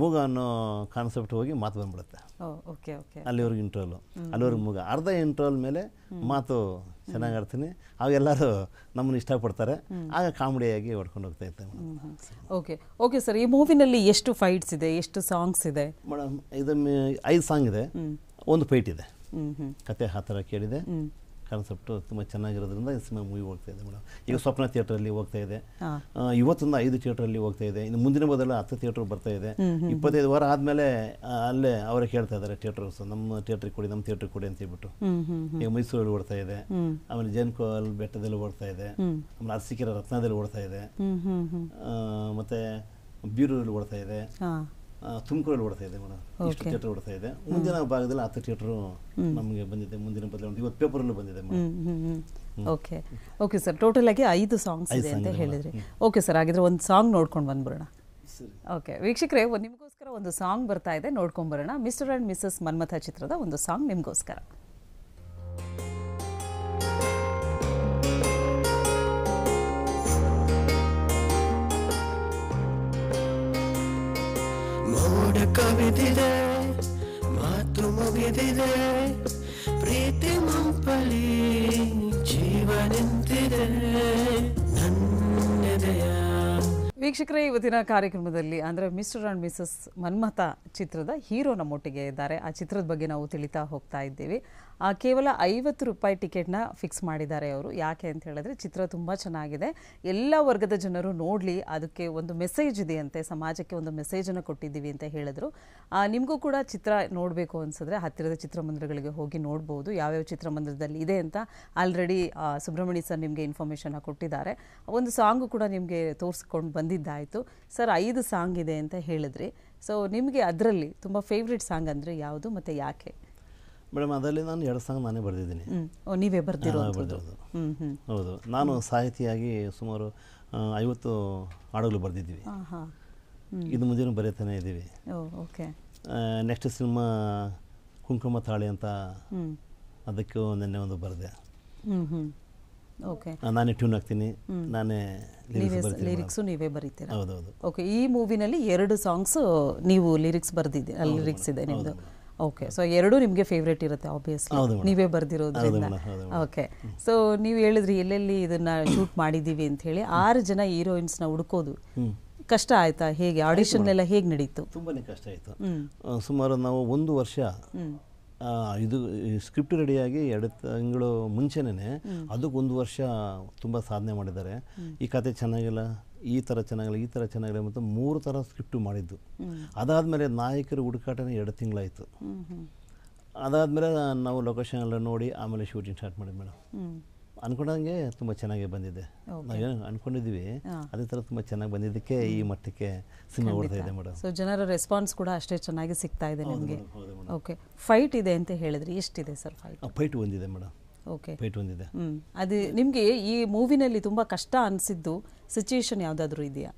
S2: ಮೂಗ ಅನ್ನೋ ಕಾನ್ಸೆಪ್ಟ್ ಹೋಗಿ ಮಾತು ಬಂದ್ಬಿಡುತ್ತೆ. ಅಲ್ಲಿವರೆಗೆ ಇಂಟ್ರೋಲು, ಅಲ್ಲಿವರೆಗೆ ಮೂಗ. ಅರ್ಧ ಇಂಟ್ರೋಲ್ ಮೇಲೆ ಮಾತು ಚೆನ್ನಾಗಿ ಆಡ್ತೀನಿ. ಅವೆಲ್ಲರೂ ನಮ್ಮನ್ನು ಇಷ್ಟಪಡ್ತಾರೆ. ಆಗ ಕಾಮಿಡಿಯಾಗಿ ಹೊಡ್ಕೊಂಡು ಹೋಗ್ತಾ ಇರ್ತೇವೆ.
S1: ಓಕೆ ಸರ್, ಈ ಮೂವಿನಲ್ಲಿ ಎಷ್ಟು ಫೈಟ್ಸ್ ಇದೆ, ಎಷ್ಟು ಸಾಂಗ್ಸ್ ಇದೆ
S2: ಮೇಡಮ್? ಇದು 5 ಸಾಂಗ್ ಇದೆ, 1 ಫೈಟ್ ಇದೆ. ಕತೆ ಆ ಥರ ಕೇಳಿದೆ. ಕಾನ್ಸೆಪ್ಟು ತುಂಬ ಚೆನ್ನಾಗಿರೋದ್ರಿಂದ ಈ ಸಿನಿಮಾ ಮೂವಿ ಹೋಗ್ತಾ ಇದೆ ಮೇಡಮ್. ಈಗ ಸ್ವಪ್ನ ಥಿಯೇಟ್ರಲ್ಲಿ ಹೋಗ್ತಾ ಇದೆ, ಇವತ್ತೊಂದು 5 ಥಿಯೇಟ್ರಲ್ಲಿ ಹೋಗ್ತಾ ಇದೆ. ಇನ್ನು ಮುಂದಿನ ಬದಲು 10 ಥಿಯೇಟ್ರ್ ಬರ್ತಾ ಇದೆ. 25 ವಾರ ಆದಮೇಲೆ ಅಲ್ಲೇ ಅವರೇ ಕೇಳ್ತಾ ಇದ್ದಾರೆ ಥಿಯೇಟರ್ಸ್, ನಮ್ಮ ಥಿಯೇಟ್ರಿಗೆ ಕೊಡಿ, ನಮ್ಮ ಥಿಯೇಟ್ರಿಗೆ ಕೊಡಿ ಅಂತ ಹೇಳ್ಬಿಟ್ಟು. ಈಗ ಮೈಸೂರಲ್ಲಿ ಓಡ್ತಾ ಇದೆ, ಆಮೇಲೆ ಜೇನ್ಕೋಲ್ ಬೆಟ್ಟದಲ್ಲಿ ಓಡ್ತಾ ಇದೆ, ಆಮೇಲೆ ಅರಸೀಕೆರೆ ರತ್ನದಲ್ಲಿ ಓಡ್ತಾ ಇದೆ, ಮತ್ತು ಬೀರೂರಲ್ಲಿ ಓಡ್ತಾ ಇದೆ, ತುಮಕೂರಲ್ಲಿ ಓಡ್ತಾ ಇದೆ ಮೇಡಮ್. ಇಷ್ಟು ಥಿಯೇಟರ್ ಓಡ್ತಾ ಇದೆ. ಮುಂದಿನ ಭಾಗದಲ್ಲಿ 10 ಥಿಯೇಟರ್ ನಮಗೆ ಬಂದಿದೆ. ಮುಂದಿನ ಬದಲು ಇವತ್ತು ಪೇಪರಲ್ಲೂ ಬಂದಿದೆ ಮೇಡಮ್.
S1: ಓಕೆ ಸರ್, ಟೋಟಲ್ ಆಗಿ 5 ಸಾಂಗ್ಸ್ ಇದೆ ಅಂತ ಹೇಳಿದ್ರಿ. ಓಕೆ ಸರ್, ಹಾಗಿದ್ರೆ ಒಂದು ಸಾಂಗ್ ನೋಡ್ಕೊಂಡು ಬಂದ್ಬಿಡೋಣ. ಓಕೆ ವೀಕ್ಷಕರೇ, ನಿಮಗೋಸ್ಕರ ಒಂದು ಸಾಂಗ್ ಬರ್ತಾ ಇದೆ, ನೋಡ್ಕೊಂಡ್ಬರೋಣ. ಮಿಸ್ಟರ್ ಆ್ಯಂಡ್ ಮಿಸಸ್ ಮನ್ಮಥ ಚಿತ್ರದ ಒಂದು ಸಾಂಗ್ ನಿಮಗೋಸ್ಕರ.
S10: ಮೋಡ ಕವಿದಿದೆ, ಮಾತು ಮುಗಿದಿದೆ, ಪ್ರೀತಿ ಮಂಪಲಿ ಜೀವ ನಿಂತಿದೆ ನನ್ನೆದೆಯ.
S1: ವೀಕ್ಷಕರೇ, ಇವತ್ತಿನ ಕಾರ್ಯಕ್ರಮದಲ್ಲಿ ಅಂದರೆ ಮಿಸ್ಟರ್ ಆ್ಯಂಡ್ ಮಿಸಸ್ ಮನ್ಮಥ ಚಿತ್ರದ ಹೀರೋ ನಮ್ಮೊಟ್ಟಿಗೆ ಇದ್ದಾರೆ. ಆ ಚಿತ್ರದ ಬಗ್ಗೆ ನಾವು ತಿಳಿತಾ ಹೋಗ್ತಾ ಇದ್ದೀವಿ. ಕೇವಲ 50 ರೂಪಾಯಿ ಟಿಕೆಟ್ನ ಫಿಕ್ಸ್ ಮಾಡಿದ್ದಾರೆ ಅವರು. ಯಾಕೆ ಅಂತ ಹೇಳಿದ್ರೆ ಚಿತ್ರ ತುಂಬ ಚೆನ್ನಾಗಿದೆ, ಎಲ್ಲ ವರ್ಗದ ಜನರು ನೋಡಲಿ, ಅದಕ್ಕೆ ಒಂದು ಮೆಸೇಜ್ ಇದೆಯಂತೆ, ಸಮಾಜಕ್ಕೆ ಒಂದು ಮೆಸೇಜನ್ನು ಕೊಟ್ಟಿದ್ದೀವಿ ಅಂತ ಹೇಳಿದ್ರು. ನಿಮಗೂ ಕೂಡ ಚಿತ್ರ ನೋಡಬೇಕು ಅನಿಸಿದ್ರೆ ಹತ್ತಿರದ ಚಿತ್ರಮಂದಿರಗಳಿಗೆ ಹೋಗಿ ನೋಡ್ಬೋದು. ಯಾವ್ಯಾವ ಚಿತ್ರಮಂದಿರದಲ್ಲಿ ಇದೆ ಅಂತ ಆಲ್ರೆಡಿ ಸುಬ್ರಹ್ಮಣ್ಯ ಸರ್ ನಿಮಗೆ ಇನ್ಫಾರ್ಮೇಷನ್ನ ಕೊಟ್ಟಿದ್ದಾರೆ. ಒಂದು ಸಾಂಗು ಕೂಡ ನಿಮಗೆ ತೋರಿಸ್ಕೊಂಡು ಬಂದಿದ್ದಾಯಿತು. ಸರ್ 5 ಸಾಂಗ್ ಇದೆ ಅಂತ ಹೇಳಿದ್ರಿ. ಸೊ ನಿಮಗೆ ಅದರಲ್ಲಿ ತುಂಬ ಫೇವ್ರೆಟ್ ಸಾಂಗ್ ಅಂದರೆ ಯಾವುದು ಮತ್ತು ಯಾಕೆ?
S2: ಮೇಡಮ್, ಅದರಲ್ಲಿ ನಾನು 2 ಸಾಂಗ್ ನಾನೇ ಬರೆದಿದ್ದೀನಿ.
S1: ನೀವೇ ಬರೆದಿರೋದು?
S2: ಹೌದು. ನಾನು ಸಾಹಿತಿಯಾಗಿ ಸುಮಾರು 50 ಹಾಡುಗಳು ಬರೆದಿದ್ದೀವಿ. ಇದು ಮುಂದಿನ ಬರೀತಾನೆ ಇದ್ದೀವಿ. ನೆಕ್ಸ್ಟ್ ಸಿನಿಮಾ ಕುಂಕುಮ ತಾಳಿ ಅಂತ, ಅದಕ್ಕೂ ನೆನ್ನೆ ಒಂದು ಬರೆದೆ.
S1: ಓಕೆ.
S2: ನಾನೇ ಟ್ಯೂನ್ ಹಾಕ್ತೀನಿ, ನಾನೇ
S1: ಲಿರಿಕ್ಸು ನೀವೇ ಬರೀತೀರಾ?
S2: ಹೌದೌದು.
S1: ಓಕೆ. ಈ ಮೂವಿನಲ್ಲಿ 2 ಸಾಂಗ್ಸ್ ನೀವು ಲಿರಿಕ್ಸ್ ಬರೆದಿದ್ದೀರಾ, ಲಿರಿಕ್ಸ್ ಇದೆ ನಿಮ್ಮದು. ಓಕೆ. ಸೊ 2 ನಿಮಗೆ ಫೇವ್ರೇಟ್ ಇರುತ್ತೆ ಆಬ್ವಿಯಸ್ಲಿ, ನೀವೇ ಬರೆದಿರೋದ್ರಿಂದ. ಓಕೆ. ಸೊ ನೀವು ಹೇಳಿದ್ರಿ ಎಲ್ಲೆಲ್ಲಿ ಇದನ್ನ ಶೂಟ್ ಮಾಡಿದ್ದೀವಿ ಅಂತ ಹೇಳಿ. 6 ಜನ ಹೀರೋಯಿನ್ಸ್ನ ಹುಡುಕೋದು ಕಷ್ಟ ಆಯ್ತಾ? ಹೇಗೆ ಆಡಿಷನ್ ಎಲ್ಲ ಹೇಗೆ ನಡೀತು?
S2: ತುಂಬಾನೇ ಕಷ್ಟ ಆಯಿತು. ಸುಮಾರು ನಾವು 1 ವರ್ಷ ಇದು ಸ್ಕ್ರಿಪ್ಟ್ ರೆಡಿಯಾಗಿ 2 ತಿಂಗಳು ಮುಂಚೆನೇ ಅದಕ್ಕೆ 1 ವರ್ಷ ತುಂಬ ಸಾಧನೆ ಮಾಡಿದ್ದಾರೆ. ಈ ಕತೆ ಚೆನ್ನಾಗಿಲ್ಲ, ಈ ಥರ ಚೆನ್ನಾಗಿಲ್ಲ, ಈ ಥರ ಚೆನ್ನಾಗಿಲ್ಲ ಮತ್ತು 3 ಥರ ಸ್ಕ್ರಿಪ್ಟು ಮಾಡಿದ್ದು. ಅದಾದಮೇಲೆ ನಾಯಕರು ಹುಡುಕಾಟನೇ 2 ತಿಂಗಳಾಯಿತು. ಅದಾದಮೇಲೆ ನಾವು ಲೊಕೇಶನ್ ಎಲ್ಲ ನೋಡಿ ಆಮೇಲೆ ಶೂಟಿಂಗ್ ಸ್ಟಾರ್ಟ್ ಮಾಡಿದ್ವಿ ಮೇಡಮ್. ಅನ್ಕೊಂಡಂಗೆ ತುಂಬ ಚೆನ್ನಾಗಿ ಬಂದಿದೆ. ನಾವೇನು ಅನ್ಕೊಂಡಿದ್ದೀವಿ ಅದೇ ಥರ ತುಂಬ ಚೆನ್ನಾಗಿ ಬಂದಿದ್ದಕ್ಕೆ ಈ ಮಟ್ಟಕ್ಕೆ ಸಿನಿಮಾ ಓಡ್ತಾ ಇದೆ ಮೇಡಮ್.
S1: ಸೊ ಜನರ ರೆಸ್ಪಾನ್ಸ್ ಕೂಡ ಅಷ್ಟೇ ಚೆನ್ನಾಗಿ ಸಿಗ್ತಾ ಇದೆ ನಿಮಗೆ. ಓಕೆ. ಫೈಟ್ ಇದೆ ಅಂತ ಹೇಳಿದ್ರಿ, ಎಷ್ಟಿದೆ ಸರ್ ಫೈಟ್?
S2: ಫೈಟ್ ಒಂದಿದೆ ಮೇಡಮ್.
S1: ಓಕೆ.
S2: ಫೈಟ್ ಒಂದಿದೆ.
S1: ಅದು ನಿಮಗೆ ಈ ಮೂವಿನಲ್ಲಿ ತುಂಬ ಕಷ್ಟ ಅನಿಸಿದ್ದು ಸಿಚುಯೇಷನ್ ಯಾವುದಾದ್ರೂ ಇದೆಯಾ?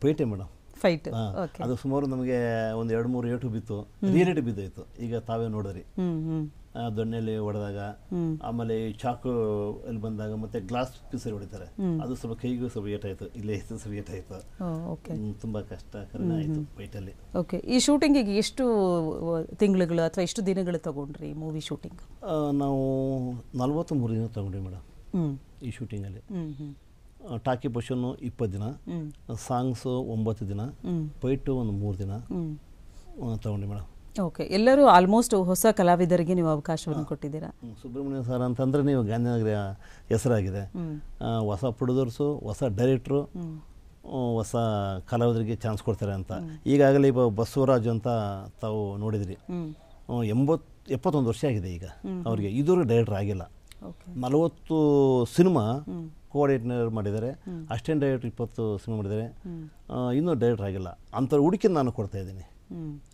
S2: ಫೈಟೇ ಮೇಡಮ್.
S1: ಫೈಟ್
S2: ಅದು ಸುಮಾರು ನಮಗೆ ಒಂದು 2-3 ಏಟು ಬಿತ್ತು, ರಿಯಲಿಟಿ ಬಿದ್ದೋಯ್ತು. ಈಗ ತಾವೇ ನೋಡಿದ್ರಿ, ದೊಣ್ಣೆಯಲ್ಲಿ ಹೊಡೆದಾಗ, ಆಮೇಲೆ ಚಾಕು ಅಲ್ಲಿ ಬಂದಾಗ, ಮತ್ತೆ ಗ್ಲಾಸ್ ಪೀಸಲ್ಲಿ ಹೊಡಿತಾರೆ, ಅದು ಸ್ವಲ್ಪ ಕೈಗೂ ಸ್ವಲ್ಪ ಏಟಾಯ್ತು, ಇಲ್ಲೇ ಸ್ವಲ್ಪ ಏಟಾಯ್ತು. ತುಂಬಾ ಕಷ್ಟಕರನೇ ಆಯಿತು ಫೈಟಲ್ಲಿ.
S1: ಓಕೆ. ಈ ಶೂಟಿಂಗಿಗೆ ಎಷ್ಟು ತಿಂಗಳುಗಳು ಅಥವಾ ಎಷ್ಟು ದಿನಗಳು ತಗೊಂಡ್ರಿ ಮೂವಿ ಶೂಟಿಂಗ್?
S2: ನಾವು 43 ದಿನ ತಗೊಂಡ್ರಿ ಮೇಡಮ್ ಈ ಶೂಟಿಂಗಲ್ಲಿ. ಟಾಕಿ ಪೋಷನ್ನು 20 ದಿನ, ಸಾಂಗ್ಸು 9 ದಿನ, ಫೈಟು ಒಂದು 3 ದಿನ ತಗೊಂಡ್ರಿ ಮೇಡಮ್.
S1: ಓಕೆ. ಎಲ್ಲರೂ ಆಲ್ಮೋಸ್ಟ್ ಹೊಸ ಕಲಾವಿದರಿಗೆ ನೀವು ಅವಕಾಶವನ್ನು ಕೊಟ್ಟಿದ್ದೀರಾ?
S2: ಸುಬ್ರಹ್ಮಣ್ಯ ಸರ್ ಅಂತಂದರೆ ನೀವು ಗಾಂಧಿನಗರ ಹೆಸರಾಗಿದೆ. ಹೊಸ ಪ್ರೊಡ್ಯೂಸರ್ಸು, ಹೊಸ ಡೈರೆಕ್ಟ್ರು, ಹೊಸ ಕಲಾವಿದರಿಗೆ ಚಾನ್ಸ್ ಕೊಡ್ತಾರೆ ಅಂತ. ಈಗಾಗಲೇ ಬಸವರಾಜು ಅಂತ ತಾವು ನೋಡಿದಿರಿ, 71 ವರ್ಷ ಆಗಿದೆ ಈಗ ಅವ್ರಿಗೆ. ಇದುವರೆಗೂ ಡೈರೆಕ್ಟರ್ ಆಗಿಲ್ಲ. 40 ಸಿನಿಮಾ ಕೋಆರ್ಡಿನೇಟರ್ ಮಾಡಿದ್ದಾರೆ, ಅಸಿಸ್ಟೆಂಟ್ ಡೈರೆಕ್ಟರ್ 20 ಸಿನಿಮಾ ಮಾಡಿದ್ದಾರೆ, ಇನ್ನೂ ಡೈರೆಕ್ಟರ್ ಆಗಿಲ್ಲ. ಅಂಥವ್ರು ಹುಡುಕಿ ನಾನು ಕೊಡ್ತಾ ಇದ್ದೀನಿ.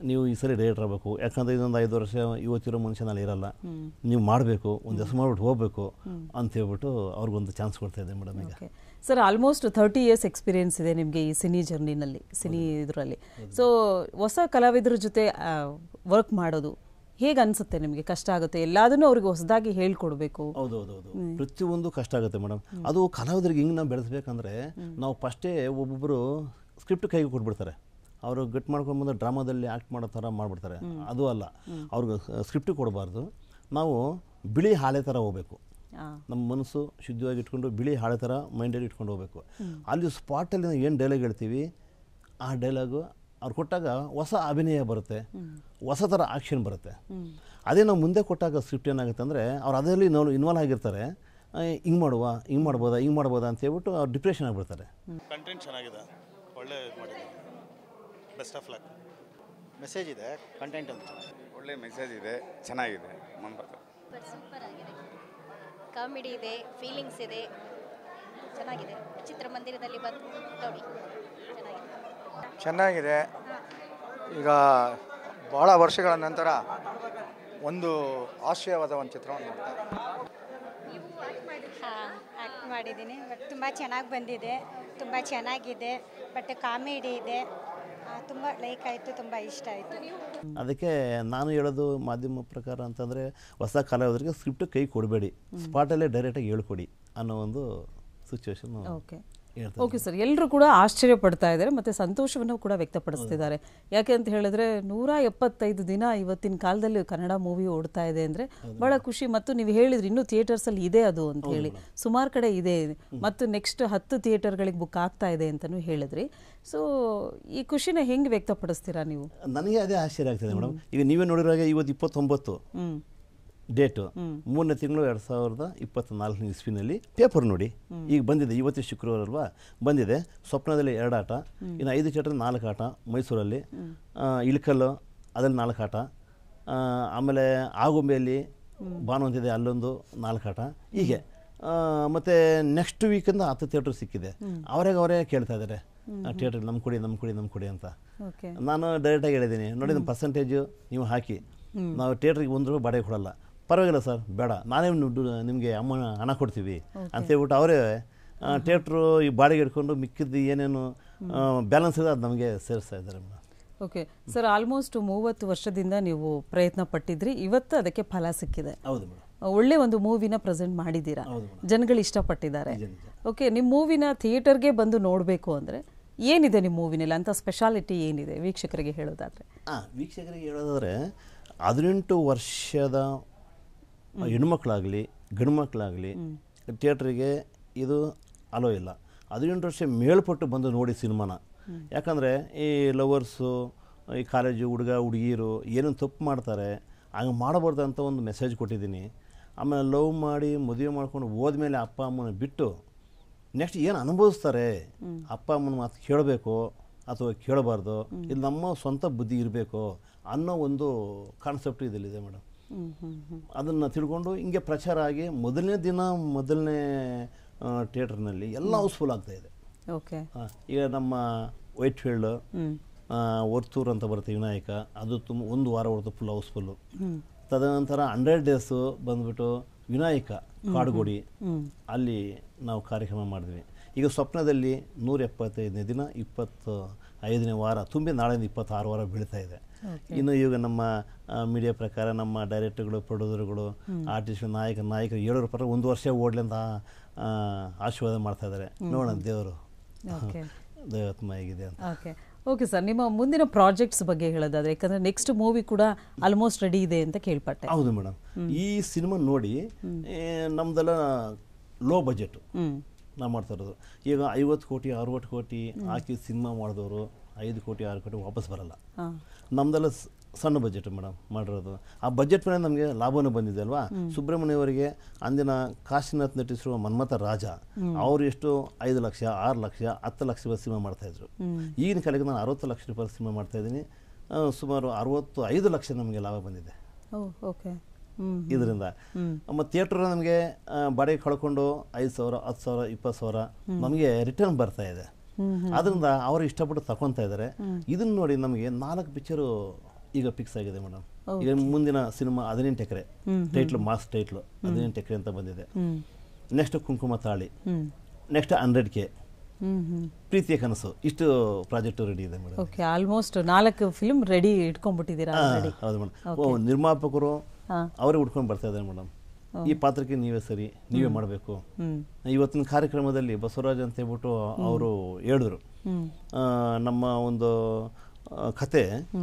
S2: ನೀವು ಈ ಸರಿ ಡೈರೆಕ್ಟರ್ ಆಗಬೇಕು, ಯಾಕಂದರೆ ಇದೊಂದು 5 ವರ್ಷ ಇವತ್ತಿರೋ ಮನುಷ್ಯನಲ್ಲಿ ಇರಲ್ಲ, ನೀವು ಮಾಡಬೇಕು, ಒಂದು ಹೆಸರು ಮಾಡಿಬಿಟ್ಟು ಹೋಗಬೇಕು ಅಂತ ಹೇಳ್ಬಿಟ್ಟು ಅವ್ರಿಗೊಂದು ಚಾನ್ಸ್ ಕೊಡ್ತಾ ಇದ್ದೀನಿ ಮೇಡಮ್. ಈಗ
S1: ಸರ್ ಆಲ್ಮೋಸ್ಟ್ 30 ಇಯರ್ಸ್ ಎಕ್ಸ್ಪೀರಿಯನ್ಸ್ ಇದೆ ನಿಮಗೆ ಈ ಸಿನಿ ಜರ್ನಿನಲ್ಲಿ, ಸಿನಿ ಇದರಲ್ಲಿ. ಸೊ ಹೊಸ ಕಲಾವಿದರ ಜೊತೆ ವರ್ಕ್ ಮಾಡೋದು ಹೇಗೆ ಅನಿಸುತ್ತೆ ನಿಮಗೆ? ಕಷ್ಟ ಆಗುತ್ತೆ? ಎಲ್ಲದನ್ನೂ ಅವ್ರಿಗೆ ಹೊಸದಾಗಿ ಹೇಳ್ಕೊಡ್ಬೇಕು.
S2: ಹೌದೌದೌದು, ಪ್ರತಿಯೊಂದು ಕಷ್ಟ ಆಗುತ್ತೆ ಮೇಡಮ್. ಅದು ಕಲಾವಿದರಿಗೆ ಹಿಂಗೆ ನಾವು ಬೆಳೆಸ್ಬೇಕಂದ್ರೆ ನಾವು ಫಸ್ಟೇ ಒಬ್ಬೊಬ್ಬರು ಸ್ಕ್ರಿಪ್ಟ್ ಕೈಗೆ ಕೊಟ್ಬಿಡ್ತಾರೆ, ಅವರು ಗಟ್ ಮಾಡ್ಕೊಂಡ್ಬಂದು ಡ್ರಾಮಾದಲ್ಲಿ ಆ್ಯಕ್ಟ್ ಮಾಡೋ ಥರ ಮಾಡಿಬಿಡ್ತಾರೆ. ಅದು ಅಲ್ಲ, ಅವ್ರಿಗೆ ಸ್ಕ್ರಿಪ್ಟ್ ಕೊಡಬಾರ್ದು. ನಾವು ಬಿಳಿ ಹಾಳೆ ಥರ ಹೋಗಬೇಕು. ನಮ್ಮ ಮನಸ್ಸು ಶುದ್ಧವಾಗಿ ಇಟ್ಕೊಂಡು ಬಿಳಿ ಹಾಳೆ ಥರ ಮೈಂಡಲ್ಲಿ ಇಟ್ಕೊಂಡು ಹೋಗಬೇಕು. ಅಲ್ಲಿ ಸ್ಪಾಟಲ್ಲಿ ನಾವು ಏನು ಡೈಲಾಗ್ ಹೇಳ್ತೀವಿ ಆ ಡೈಲಾಗು ಅವ್ರು ಕೊಟ್ಟಾಗ ಹೊಸ ಅಭಿನಯ ಬರುತ್ತೆ, ಹೊಸ ಥರ ಆ್ಯಕ್ಷನ್ ಬರುತ್ತೆ. ಅದೇ ನಾವು ಮುಂದೆ ಕೊಟ್ಟಾಗ ಸ್ಕ್ರಿಪ್ಟ್ ಏನಾಗುತ್ತೆ ಅಂದರೆ ಅವ್ರು ಅದರಲ್ಲಿ ನಾವು ಇನ್ವಾಲ್ವ್ ಆಗಿರ್ತಾರೆ. ಹಿಂಗೆ ಮಾಡ್ಬೋದಾ ಅಂತ ಹೇಳ್ಬಿಟ್ಟು ಅವ್ರು ಡಿಪ್ರೆಷನ್ ಆಗಿಬಿಡ್ತಾರೆ.
S11: ಕಂಟೆಂಟ್ ಚೆನ್ನಾಗಿದೆ, ಒಳ್ಳೆ ಮಾಡಿದೆ, ಬೆಸ್ಟ್ ಆಫ್ ಲಕ್.
S12: ಮೆಸೇಜ್ ಇದೆ, ಕಂಟೆಂಟ್ ಅಂತ
S9: ಒಳ್ಳೆ ಮೆಸೇಜ್ ಇದೆ, ಚೆನ್ನಾಗಿದೆ.
S3: ಸೂಪರ್ ಆಗಿದೆ, ಕಾಮಿಡಿ ಇದೆ, ಫೀಲಿಂಗ್ಸ್ ಇದೆ, ಚೆನ್ನಾಗಿದೆ. ಚಿತ್ರಮಂದಿರದಲ್ಲಿ ಬಂದು ನೋಡಿ,
S12: ಚೆನ್ನಾಗಿದೆ. ಈಗ ಭಾಳ ವರ್ಷಗಳ ನಂತರ ಒಂದು ಆಶ್ಚರ್ಯವಾದ ಒಂದು ಚಿತ್ರವನ್ನು ನೋಡ್ತಾರೆ.
S13: ಆ್ಯಕ್ಟ್ ಮಾಡಿದ್ದೀನಿ, ಬಟ್ ತುಂಬ ಚೆನ್ನಾಗಿ ಬಂದಿದೆ, ತುಂಬ ಚೆನ್ನಾಗಿದೆ. ಬಟ್ ಕಾಮಿಡಿ ಇದೆ, ತುಂಬ ಲೈಕ್ ಆಯಿತು, ತುಂಬ ಇಷ್ಟ ಆಯಿತು.
S2: ಅದಕ್ಕೆ ನಾನು ಹೇಳೋದು ಮಾಧ್ಯಮ ಪ್ರಕಾರ ಅಂತಂದರೆ ಹೊಸ ಕಲಾವಿದರಿಗೆ ಸ್ಕ್ರಿಪ್ಟ್ ಕೈ ಕೊಡಬೇಡಿ, ಸ್ಪಾಟಲ್ಲೇ ಡೈರೆಕ್ಟಾಗಿ ಹೇಳ್ಕೊಡಿ ಅನ್ನೋ ಒಂದು ಸಿಚುವೇಶನ್.
S1: ಓಕೆ ಸರ್, ಎಲ್ಲರೂ ಕೂಡ ಆಶ್ಚರ್ಯ ಪಡ್ತಾ ಇದ್ದಾರೆ ಮತ್ತು ಸಂತೋಷವನ್ನು ಕೂಡ ವ್ಯಕ್ತಪಡಿಸ್ತಿದ್ದಾರೆ. ಯಾಕೆ ಅಂತ ಹೇಳಿದ್ರೆ 175 ದಿನ ಇವತ್ತಿನ ಕಾಲದಲ್ಲಿ ಕನ್ನಡ ಮೂವಿ ಓಡ್ತಾ ಇದೆ ಅಂದರೆ ಭಾಳ ಖುಷಿ. ಮತ್ತು ನೀವು ಹೇಳಿದ್ರಿ ಇನ್ನೂ ಥಿಯೇಟರ್ಸಲ್ಲಿ ಇದೆ ಅದು ಅಂತ ಹೇಳಿ, ಸುಮಾರು ಕಡೆ ಇದೆ, ಮತ್ತು ನೆಕ್ಸ್ಟ್ 10 ಥಿಯೇಟರ್ಗಳಿಗೆ ಬುಕ್ ಆಗ್ತಾ ಇದೆ ಅಂತಲೂ ಹೇಳಿದ್ರಿ. ಸೊ ಈ ಖುಷಿನ ಹೆಂಗೆ ವ್ಯಕ್ತಪಡಿಸ್ತೀರಾ ನೀವು?
S2: ನನಗೆ ಅದೇ ಆಶ್ಚರ್ಯ ಆಗ್ತದೆ ಮೇಡಮ್. ಈಗ ನೀವೇ ನೋಡಿರುವಾಗ ಇವತ್ತು 29 ಡೇಟು, 3ನೇ ತಿಂಗಳು 2024 ಇಸ್ವಿನಲ್ಲಿ ಪೇಪರ್ ನೋಡಿ ಈಗ ಬಂದಿದೆ. ಇವತ್ತು ಶುಕ್ರವಾರ ಅಲ್ವಾ, ಬಂದಿದೆ. ಸ್ವಪ್ನದಲ್ಲಿ 2 ಆಟ, ಇನ್ನು 5 ಥಿಯೇಟರ್ 4 ಆಟ, ಮೈಸೂರಲ್ಲಿ ಇಳ್ಕಲ್ಲು ಅದ್ರಲ್ಲಿ 4 ಆಟ, ಆಮೇಲೆ ಆಗುಂಬೆಯಲ್ಲಿ ಭಾನುವಂತಿದೆ ಅಲ್ಲೊಂದು 4 ಆಟ, ಹೀಗೆ. ಮತ್ತು ನೆಕ್ಸ್ಟ್ ವೀಕಿಂದ 10 ಥಿಯೇಟ್ರ್ ಸಿಕ್ಕಿದೆ. ಅವರೇ ಕೇಳ್ತಾ ಇದ್ದಾರೆ ಥಿಯೇಟರ್ ನಮ್ಮ ಕೊಡಿ ಅಂತ. ನಾನು ಡೈರೆಕ್ಟಾಗಿ ಹೇಳಿದ್ದೀನಿ, ನೋಡಿ ನಮ್ಮ ಪರ್ಸೆಂಟೇಜು ನೀವು ಹಾಕಿ, ನಾವು ಥಿಯೇಟ್ರಿಗೆ 1 ರೂಪಾಯಿ ಬಾಡಿಗೆ ಕೊಡಲ್ಲ, ಪರವಾಗಿಲ್ಲ ಸರ್, ಬೇಡ, ನಾನೇ ನಿಮಗೆ ಹಣ ಕೊಡ್ತೀವಿ ಅಂತೇಳ್ಬಿಟ್ಟು ಅವರೇ ಥಿಯೇಟ್ರು ಈ ಬಾಡಿಗೆ ಇಟ್ಕೊಂಡು ಮಿಕ್ಕಿದ್ದು ಏನೇನು ಬ್ಯಾಲೆನ್ಸ್ ಇದೆ ಅದು ನಮಗೆ ಸೇರಿಸ್ತಾ ಇದ್ದಾರೆ ಮೇಡಮ್.
S1: ಓಕೆ ಸರ್, ಆಲ್ಮೋಸ್ಟ್ 30 ವರ್ಷದಿಂದ ನೀವು ಪ್ರಯತ್ನ ಪಟ್ಟಿದ್ರಿ, ಇವತ್ತು ಅದಕ್ಕೆ ಫಲ ಸಿಕ್ಕಿದೆ.
S2: ಹೌದು ಮೇಡಮ್.
S1: ಒಳ್ಳೆ ಒಂದು ಮೂವಿನ ಪ್ರೆಸೆಂಟ್ ಮಾಡಿದ್ದೀರಾ, ಜನಗಳು ಇಷ್ಟಪಟ್ಟಿದ್ದಾರೆ. ಓಕೆ, ನಿಮ್ಮ ಮೂವಿನ ಥಿಯೇಟರ್ಗೆ ಬಂದು ನೋಡಬೇಕು ಅಂದರೆ ಏನಿದೆ ನಿಮ್ಮ ಮೂವಿನಲ್ಲಿ ಅಂತ ಸ್ಪೆಷಾಲಿಟಿ ಏನಿದೆ ವೀಕ್ಷಕರಿಗೆ ಹೇಳೋದಾದರೆ?
S2: ವೀಕ್ಷಕರಿಗೆ ಹೇಳೋದಾದರೆ 18 ವರ್ಷದ ಹೆಣ್ಮಕ್ಳಾಗಲಿ ಗಂಡು ಮಕ್ಕಳಾಗಲಿ ಥಿಯೇಟ್ರಿಗೆ ಇದು ಅಲೋ ಇಲ್ಲ. 18 ವರ್ಷ ಮೇಲ್ಪಟ್ಟು ಬಂದು ನೋಡಿ ಸಿನಿಮಾನ. ಯಾಕಂದರೆ ಈ ಲವರ್ಸು, ಈ ಕಾಲೇಜು ಹುಡುಗ ಹುಡುಗಿರು ಏನೇನು ತಪ್ಪು ಮಾಡ್ತಾರೆ ಹಂಗೆ ಮಾಡಬಾರ್ದು ಅಂತ ಒಂದು ಮೆಸೇಜ್ ಕೊಟ್ಟಿದ್ದೀನಿ. ಆಮೇಲೆ ಲವ್ ಮಾಡಿ ಮದುವೆ ಮಾಡ್ಕೊಂಡು ಹೋದ್ಮೇಲೆ ಅಪ್ಪ ಅಮ್ಮನ ಬಿಟ್ಟು ನೆಕ್ಸ್ಟ್ ಏನು ಅನುಭವಿಸ್ತಾರೆ, ಅಪ್ಪ ಅಮ್ಮನ ಮಾತು ಕೇಳಬೇಕು ಅಥವಾ ಕೇಳಬಾರ್ದು, ಇಲ್ಲಿ ನಮ್ಮ ಸ್ವಂತ ಬುದ್ಧಿ ಇರಬೇಕು ಅನ್ನೋ ಒಂದು ಕಾನ್ಸೆಪ್ಟ್ ಇದರಲ್ಲಿದೆ ಮೇಡಮ್. ಅದನ್ನು ತಿಳ್ಕೊಂಡು ಹಿಂಗೆ ಪ್ರಚಾರ ಆಗಿ ಮೊದಲನೇ ಥಿಯೇಟರ್ನಲ್ಲಿ ಎಲ್ಲ ಹೌಸ್ಫುಲ್ ಆಗ್ತಾಯಿದೆ.
S1: ಓಕೆ,
S2: ಈಗ ನಮ್ಮ ವೈಟ್ ಫೀಲ್ಡ್ ವರ್ತೂರು ಅಂತ ಬರುತ್ತೆ ವಿನಾಯಕ, ಅದು ಒಂದು ವಾರ ಹೊರತು ಫುಲ್ ಹೌಸ್ಫುಲ್ಲು. ತದನಂತರ 100 ಡೇಸು ಬಂದ್ಬಿಟ್ಟು ವಿನಾಯಕ ಕಾಡುಗೋಡಿ, ಅಲ್ಲಿ ನಾವು ಕಾರ್ಯಕ್ರಮ ಮಾಡಿದ್ವಿ. ಈಗ ಸ್ವಪ್ನದಲ್ಲಿ 175ನೇ ದಿನ 25ನೇ ವಾರ ತುಂಬಿ ನಾಳೆಯಿಂದ 26 ವಾರ ಬೀಳ್ತಾ ಇದೆ. ಇನ್ನು ಈಗ ನಮ್ಮ ಮೀಡಿಯಾ ಪ್ರಕಾರ ನಮ್ಮ ಡೈರೆಕ್ಟರ್ಗಳು, ಪ್ರೊಡ್ಯೂಸರ್ಗಳು, ಆರ್ಟಿಸ್ಟ್, ನಾಯಕರು ಹೇಳೋರ ಪ್ರಕಾರ 1 ವರ್ಷ ಓಡಲಿ ಅಂತ ಆಶೀರ್ವಾದ ಮಾಡ್ತಾ ಇದ್ದಾರೆ. ನೋಡೋಣ, ದೇವರು ದೈವಾತ್ಮ ಹೇಗಿದೆ ಅಂತ.
S1: ಓಕೆ ಸರ್, ನಿಮ್ಮ ಮುಂದಿನ ಪ್ರಾಜೆಕ್ಟ್ಸ್ ಬಗ್ಗೆ ಹೇಳೋದಾದ್ರೆ, ಯಾಕಂದರೆ ನೆಕ್ಸ್ಟ್ ಮೂವಿ ಕೂಡ ಆಲ್ಮೋಸ್ಟ್ ರೆಡಿ ಇದೆ ಅಂತ ಕೇಳ್ಪಟ್ಟೆ.
S2: ಹೌದು ಮೇಡಮ್, ಈ ಸಿನಿಮಾ ನೋಡಿ ನಮ್ದೆಲ್ಲ ಲೋ ಬಜೆಟ್ ನಾವು ಮಾಡ್ತಾ ಇರೋದು. ಈಗ 50 ಕೋಟಿ 60 ಕೋಟಿ ಹಾಕಿ ಸಿನಿಮಾ ಮಾಡಿದವರು 5 ಕೋಟಿ 6 ಕೋಟಿ ವಾಪಸ್ ಬರಲ್ಲ. ನಮ್ದೆಲ್ಲ ಸಣ್ಣ ಬಜೆಟ್ ಮೇಡಮ್ ಮಾಡಿರೋದು. ಆ ಬಜೆಟ್ ಮೇಲೆ ನಮಗೆ ಲಾಭನೂ ಬಂದಿದೆ ಅಲ್ವಾ. ಸುಬ್ರಹ್ಮಣ್ಯ ಅವರಿಗೆ ಅಂದಿನ ಕಾಶಿನಾಥ್ ನಟಿಸಿರುವ ಮನ್ಮಥ ರಾಜ ಅವರು ಎಷ್ಟು 5 ಲಕ್ಷ 6 ಲಕ್ಷ 10 ಲಕ್ಷ ರೂಪಾಯಿ ಸಿನಿಮಾ ಮಾಡ್ತಾಯಿದ್ರು. ಈಗಿನ ಕಾಲಕ್ಕೆ ನಾನು 60 ಲಕ್ಷ ರೂಪಾಯಿ ಸಿನಿಮಾ ಮಾಡ್ತಾಯಿದ್ದೀನಿ. ಸುಮಾರು 65 ಲಕ್ಷ ನಮಗೆ ಲಾಭ ಬಂದಿದೆ ಇದರಿಂದ. ಮತ್ತು ಥಿಯೇಟ್ರ್ ನಮಗೆ ಬಾಡಿಗೆ ಕಳ್ಕೊಂಡು 5,000 10,000 20,000 ನಮಗೆ ರಿಟರ್ನ್ ಬರ್ತಾ ಇದೆ. ಅದರಿಂದ ಅವರು ಇಷ್ಟಪಟ್ಟು ತಗೊತಾ ಇದ್ದಾರೆ. ಇದನ್ನು ನೋಡಿ ನಮಗೆ 4 ಪಿಕ್ಚರು ಈಗ ಫಿಕ್ಸ್ ಆಗಿದೆ ಮೇಡಮ್. ಈಗ ಮುಂದಿನ ಸಿನಿಮಾ 18 ಎಕರೆ ಟೈಟ್ಲು, ಮಾಸ್ ಟೈಟ್ಲು 18 ಎಕರೆ ಅಂತ ಬಂದಿದೆ. ನೆಕ್ಸ್ಟ್ ಕುಂಕುಮ ತಾಳಿ, ನೆಕ್ಸ್ಟ್ 100K, ಪ್ರೀತಿಯ ಕನಸು, ಇಷ್ಟು ಪ್ರಾಜೆಕ್ಟ್ ರೆಡಿ ಇದೆ madam.
S1: Okay, almost 4 film ready ಇಟ್ಕೊಂಡ್ಬಿಟ್ಟಿದ್ದೀರಾ?
S2: ಹೌದು ಮೇಡಮ್. ನಿರ್ಮಾಪಕರು ಅವರೇ ಉಟ್ಕೊಂಡು ಬರ್ತಾ ಇದ್ದಾರೆ ಮೇಡಮ್. ಈ ಪಾತ್ರಕ್ಕೆ ನೀವೇ ಸರಿ, ನೀವೇ ಮಾಡಬೇಕು. ಇವತ್ತಿನ ಕಾರ್ಯಕ್ರಮದಲ್ಲಿ ಬಸವರಾಜ್ ಅಂತ ಹೇಳ್ಬಿಟ್ಟು ಅವರು ಹೇಳಿದ್ರು, ನಮ್ಮ ಒಂದು ಕತೆ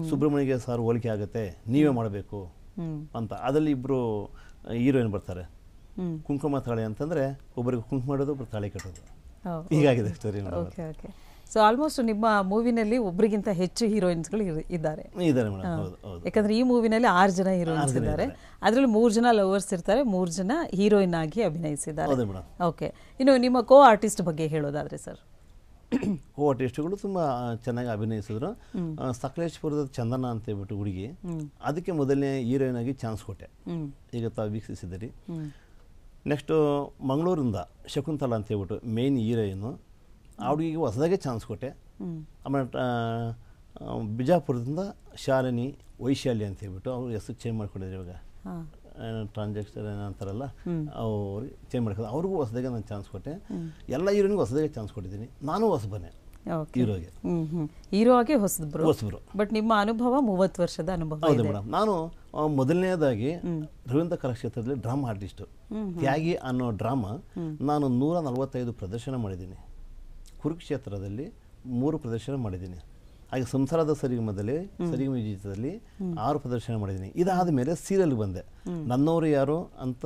S2: ಸುಬ್ರಹ್ಮಣ್ಯಗೆ ಸಾರ್ ಹೋಲಿಕೆ ಆಗುತ್ತೆ, ನೀವೇ ಮಾಡಬೇಕು ಅಂತ. ಅದರಲ್ಲಿ 2 ಹೀರೋಯಿನ್ ಬರ್ತಾರೆ. ಕುಂಕುಮ ತಾಳಿ ಅಂತಂದರೆ ಒಬ್ಬರಿಗೆ ಕುಂಕುಮ ಮಾಡೋದು, ಒಬ್ಬರು ತಾಳಿ ಕಟ್ಟೋದು, ಹೀಗಾಗಿದೆ story.
S1: Okay okay, so almost ನಿಮ್ಮ ಮೂವಿನಲ್ಲಿ ಒಬ್ಬರಿಗಿಂತ ಹೆಚ್ಚು ಹೀರೋಯಿನ್ಸ್ಗಳು ಇದ್ದಾರೆ. ಯಾಕಂದ್ರೆ ಈ ಮೂವಿನಲ್ಲಿ 6 ಜನ ಹೀರೋಯಿನ್ಸ್ ಇದ್ದಾರೆ. ಅದರಲ್ಲಿ 3 ಜನ ಲವರ್ಸ್ ಇರ್ತಾರೆ, 3 ಜನ ಹೀರೋಯಿನ್ ಆಗಿ ಅಭಿನಯಿಸಿದ್ದಾರೆ. ಓಕೆ, ಇನ್ನು ನಿಮ್ಮ ಕೋ ಆರ್ಟಿಸ್ಟ್ ಬಗ್ಗೆ ಹೇಳೋದಾದ್ರೆ ಸರ್?
S2: ಕೋ ಆರ್ಟಿಸ್ಟ್ಗಳು ತುಂಬ ಚೆನ್ನಾಗಿ ಅಭಿನಯಿಸಿದ್ರು. ಸಕಲೇಶ್ಪುರದ ಚಂದನ ಅಂತ ಹೇಳ್ಬಿಟ್ಟು ಹುಡುಗಿ, ಅದಕ್ಕೆ ಮೊದಲನೇ ಹೀರೋಯಿನ್ ಆಗಿ ಚಾನ್ಸ್ ಕೊಟ್ಟೆ, ಈಗ ತಾವು ವೀಕ್ಷಿಸಿದ್ದೀರಿ. ನೆಕ್ಸ್ಟು ಮಂಗಳೂರಿಂದ ಶಕುಂತಲಾ ಅಂತ ಹೇಳ್ಬಿಟ್ಟು ಮೇಯ್ನ್ ಹೀರೋಯಿನ್ನು, ಆ ಹುಡುಗಿಗೆ ಹೊಸದಾಗೆ ಚಾನ್ಸ್ ಕೊಟ್ಟೆ. ಆಮೇಲೆ ಬಿಜಾಪುರದಿಂದ ಶಾಲಿನಿ ವೈಶಾಲಿ ಅಂತ ಹೇಳ್ಬಿಟ್ಟು ಅವ್ರು ಹೆಸರು ಚೇಂಜ್ ಮಾಡ್ಕೊಂಡಿದ್ರು. ಇವಾಗ ಟ್ರಾನ್ಸಾಕ್ಷನ್ ಅಂತಾರಲ್ಲ, ಅವ್ರಿಗೆ ಚೇಂಜ್ ಮಾಡ್ಕೊಂಡು ಅವ್ರಿಗೂ ಹೊಸದಾಗೆ ನಾನು ಚಾನ್ಸ್ ಕೊಟ್ಟೆ. ಎಲ್ಲ ಹೀರೋಯಿನ್ಗೂ ಹೊಸದಾಗೆ ಚಾನ್ಸ್ ಕೊಟ್ಟಿದ್ದೀನಿ. ನಾನು ಹೊಸಬನೇ ಹೀರೋಗೆ,
S1: ಹೀರೋ ಆಗಿ ಹೊಸಬ್ರು. ಬಟ್ ನಿಮ್ಮ ಅನುಭವ 30 ವರ್ಷದ ಅನುಭವ.
S2: ಹೌದು ಮೇಡಮ್. ನಾನು ಮೊದಲನೇದಾಗಿ ರವೀಂದ್ರ ಕಲಾಕ್ಷೇತ್ರದಲ್ಲಿ ಡ್ರಾಮಾ ಆರ್ಟಿಸ್ಟು. ತ್ಯಾಗಿ ಅನ್ನೋ ಡ್ರಾಮಾ ನಾನು 145 ಪ್ರದರ್ಶನ ಮಾಡಿದ್ದೀನಿ. ಕುರುಕ್ಷೇತ್ರದಲ್ಲಿ 3 ಪ್ರದರ್ಶನ ಮಾಡಿದ್ದೀನಿ. ಹಾಗೆ ಸಂಸಾರದ ಸರಿಗಮದಲ್ಲಿ ವಿಜೇತದಲ್ಲಿ 6 ಪ್ರದರ್ಶನ ಮಾಡಿದ್ದೀನಿ. ಇದಾದ ಮೇಲೆ ಸೀರಿಯಲ್ಗೆ ಬಂದೆ. ನನ್ನವರು ಯಾರು ಅಂತ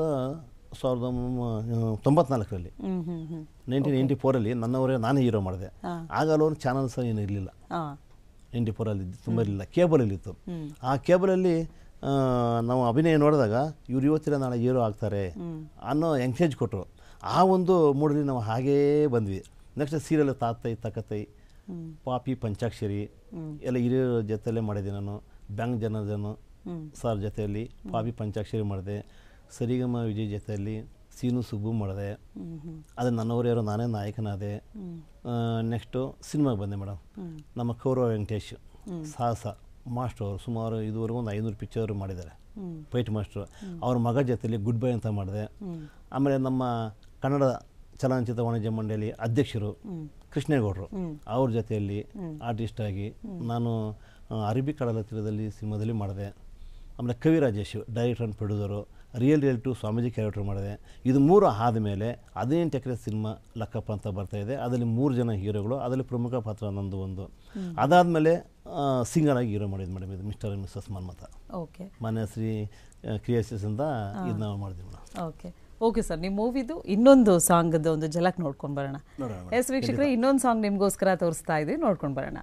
S2: 1994ರಲ್ಲಿ 1994ರಲ್ಲಿ ನನ್ನವರೇ ನಾನೇ ಹೀರೋ ಮಾಡಿದೆ. ಆಗ ಅಲ್ಲೊಂದು ಚಾನಲ್ ಸಹ ಏನು ಇರಲಿಲ್ಲ. 94ರಲ್ಲಿ ತುಂಬ ಇರಲಿಲ್ಲ, ಕೇಬಲಲ್ಲಿತ್ತು. ಆ ಕೇಬಲಲ್ಲಿ ನಾವು ಅಭಿನಯ ನೋಡಿದಾಗ ಇವ್ರು ಇವತ್ತಿನ ನಾಳೆ ಹೀರೋ ಆಗ್ತಾರೆ ಅನ್ನೋ ಎಂಕರೇಜ್ ಕೊಟ್ಟರು. ಆ ಒಂದು ಮೂಡಲ್ಲಿ ನಾವು ಹಾಗೇ ಬಂದ್ವಿ. ನೆಕ್ಸ್ಟ್ ಸೀರಿಯಲ್ ತಾತೈ ತಕತೈ, ಪಾಪಿ, ಪಂಚಾಕ್ಷರಿ ಎಲ್ಲ ಹಿರಿಯರ ಜೊತೆಯಲ್ಲೇ ಮಾಡಿದೆ ನಾನು. ಬ್ಯಾಂಕ್ ಜನಾರ್ದನ್ ಸಾರ್ ಜೊತೆಯಲ್ಲಿ ಪಾಪಿ ಪಂಚಾಕ್ಷರಿ ಮಾಡಿದೆ. ಸರಿಗಮ ವಿಜಯ್ ಜೊತೆಯಲ್ಲಿ ಸೀನು ಸುಬ್ಬು ಮಾಡಿದೆ. ಅದು ನನ್ನವರು ಯಾರೋ ನಾನೇ ನಾಯಕನಾದೆ. ನೆಕ್ಸ್ಟು ಸಿನಿಮಾಗೆ ಬಂದೆ ಮೇಡಮ್. ನಮ್ಮ ಕೌರವ ವೆಂಕಟೇಶ್ ಸಾಹಸ ಮಾಸ್ಟರ್ ಅವರು ಸುಮಾರು ಇದುವರೆಗೂ ಒಂದು 500 ಪಿಕ್ಚರ್ ಮಾಡಿದ್ದಾರೆ. ಫೈಟ್ ಮಾಸ್ಟ್ರು ಅವ್ರ ಮಗ ಜೊತೆಯಲ್ಲಿ ಗುಡ್ ಬೈ ಅಂತ ಮಾಡಿದೆ. ಆಮೇಲೆ ನಮ್ಮ ಕನ್ನಡ ಚಲನಚಿತ್ರ ವಾಣಿಜ್ಯ ಮಂಡಳಿ ಅಧ್ಯಕ್ಷರು ಕೃಷ್ಣೇಗೌಡರು ಅವ್ರ ಜೊತೆಯಲ್ಲಿ ಆರ್ಟಿಸ್ಟ್ ಆಗಿ ನಾನು ಅರಬ್ಬಿ ಕಡಲ ತೀರದಲ್ಲಿ ಸಿನಿಮಾದಲ್ಲಿ ಮಾಡಿದೆ. ಆಮೇಲೆ ಕವಿ Rajesh director and producer, real 2 Swamiji character ಮಾಡಿದೆ. ಇದು 3 ಆದಮೇಲೆ 18 ಎಕರೆ ಸಿನಿಮಾ ಲಕ್ಕಪ್ಪ ಅಂತ ಬರ್ತಾಯಿದೆ. ಅದರಲ್ಲಿ 3 ಜನ ಹೀರೋಗಳು, ಅದರಲ್ಲಿ ಪ್ರಮುಖ ಪಾತ್ರ ನಂದು ಒಂದು. ಅದಾದಮೇಲೆ ಸಿಂಗರ್ ಆಗಿ ಹೀರೋ ಮಾಡಿದ್ದು ಮೇಡಮ್, ಇದು mister and missus Manmatha.
S1: Okay,
S2: Manyashri ಕ್ರಿಯೇಷನ್ಸಿಂದ ಇದು ನಾವು ಮಾಡಿದ್ವಿ ಮೇಡಮ್.
S1: ಓಕೆ ಓಕೆ ಸರ್, ನಿಮ್ಮ ಮೂವಿದು ಇನ್ನೊಂದು ಸಾಂಗ್ದು ಒಂದು ಝಲಕ್ ನೋಡ್ಕೊಂಡು ಬರೋಣ. ಎಸ್ ವೀಕ್ಷಕರೇ, ಇನ್ನೊಂದು ಸಾಂಗ್ ನಿಮಗೋಸ್ಕರ ತೋರಿಸ್ತಾ ಇದ್ವಿ, ನೋಡ್ಕೊಂಡು ಬರೋಣ.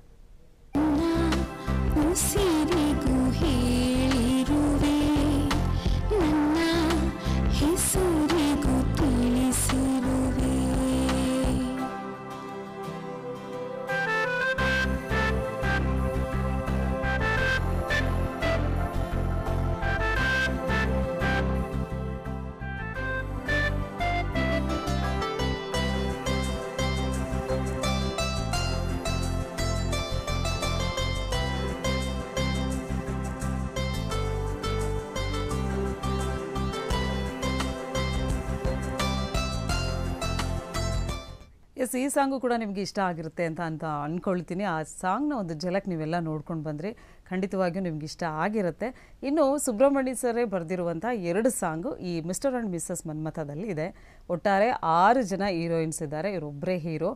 S1: ಎಸ್, ಈ ಸಾಂಗು ಕೂಡ ನಿಮಗೆ ಇಷ್ಟ ಆಗಿರುತ್ತೆ ಅಂತ ಅಂದ್ಕೊಳ್ತೀನಿ. ಆ ಸಾಂಗ್ನ ಒಂದು ಝಲಕ್ ನೀವೆಲ್ಲ ನೋಡ್ಕೊಂಡು ಬಂದರೆ ಖಂಡಿತವಾಗಿಯೂ ನಿಮ್ಗೆ ಇಷ್ಟ ಆಗಿರುತ್ತೆ. ಇನ್ನು ಸುಬ್ರಹ್ಮಣ್ಯ ಸರೇ ಬರೆದಿರುವಂಥ 2 ಸಾಂಗು ಈ ಮಿಸ್ಟರ್ ಆ್ಯಂಡ್ ಮಿಸ್ಸಸ್ ಮನ್ಮಥದಲ್ಲಿ ಇದೆ. ಒಟ್ಟಾರೆ 6 ಜನ ಹೀರೋಯಿನ್ಸ್ ಇದ್ದಾರೆ, ಇವರೊಬ್ಬರೇ ಹೀರೋ.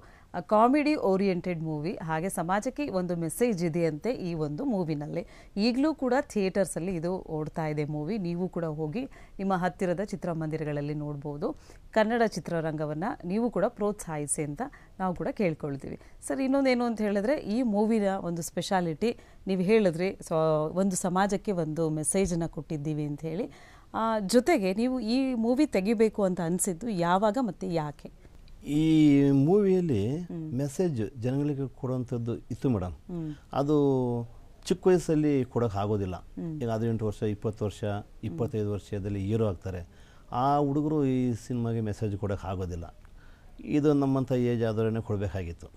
S1: ಕಾಮಿಡಿ ಓರಿಯೆಂಟೆಡ್ ಮೂವಿ, ಹಾಗೆ ಸಮಾಜಕ್ಕೆ ಒಂದು ಮೆಸೇಜ್ ಇದೆಯಂತೆ ಈ ಒಂದು ಮೂವಿನಲ್ಲಿ. ಈಗಲೂ ಕೂಡ ಥಿಯೇಟರ್ಸಲ್ಲಿ ಇದು ಓಡ್ತಾ ಇದೆ ಮೂವಿ. ನೀವು ಕೂಡ ಹೋಗಿ ನಿಮ್ಮ ಹತ್ತಿರದ ಚಿತ್ರಮಂದಿರಗಳಲ್ಲಿ ನೋಡ್ಬೋದು. ಕನ್ನಡ ಚಿತ್ರರಂಗವನ್ನು ನೀವು ಕೂಡ ಪ್ರೋತ್ಸಾಹಿಸಿ ಅಂತ ನಾವು ಕೂಡ ಕೇಳ್ಕೊಳ್ತೀವಿ. ಸರ್, ಇನ್ನೊಂದೇನು ಅಂತ ಹೇಳಿದ್ರೆ, ಈ ಮೂವಿನ ಒಂದು ಸ್ಪೆಷಾಲಿಟಿ ನೀವು ಹೇಳಿದ್ರಿ, ಒಂದು ಸಮಾಜಕ್ಕೆ ಒಂದು ಮೆಸೇಜನ್ನು ಕೊಟ್ಟಿದ್ದೀವಿ ಅಂತ ಹೇಳಿ. ಜೊತೆಗೆ ನೀವು ಈ ಮೂವಿ ತೆಗಿಬೇಕು ಅಂತ ಅನಿಸಿದ್ದು ಯಾವಾಗ ಮತ್ತು ಯಾಕೆ?
S2: ಈ ಮೂವಿಯಲ್ಲಿ ಮೆಸೇಜ್ ಜನಗಳಿಗೆ ಕೊಡುವಂಥದ್ದು ಇತ್ತು ಮೇಡಮ್. ಅದು ಚಿಕ್ಕ ವಯಸ್ಸಲ್ಲಿ ಕೊಡೋಕೆ ಆಗೋದಿಲ್ಲ. ಈಗ 18 ವರ್ಷ, 20 ವರ್ಷ, 25 ವರ್ಷದಲ್ಲಿ ಹೀರೋ ಆಗ್ತಾರೆ. ಆ ಹುಡುಗರು ಈ ಸಿನಿಮಾಗೆ ಮೆಸೇಜ್ ಕೊಡೋಕೆ ಆಗೋದಿಲ್ಲ. ಇದು ನಮ್ಮಂಥ ಏಜ್ ಆದವರೇ ಕೊಡಬೇಕಾಗಿತ್ತು.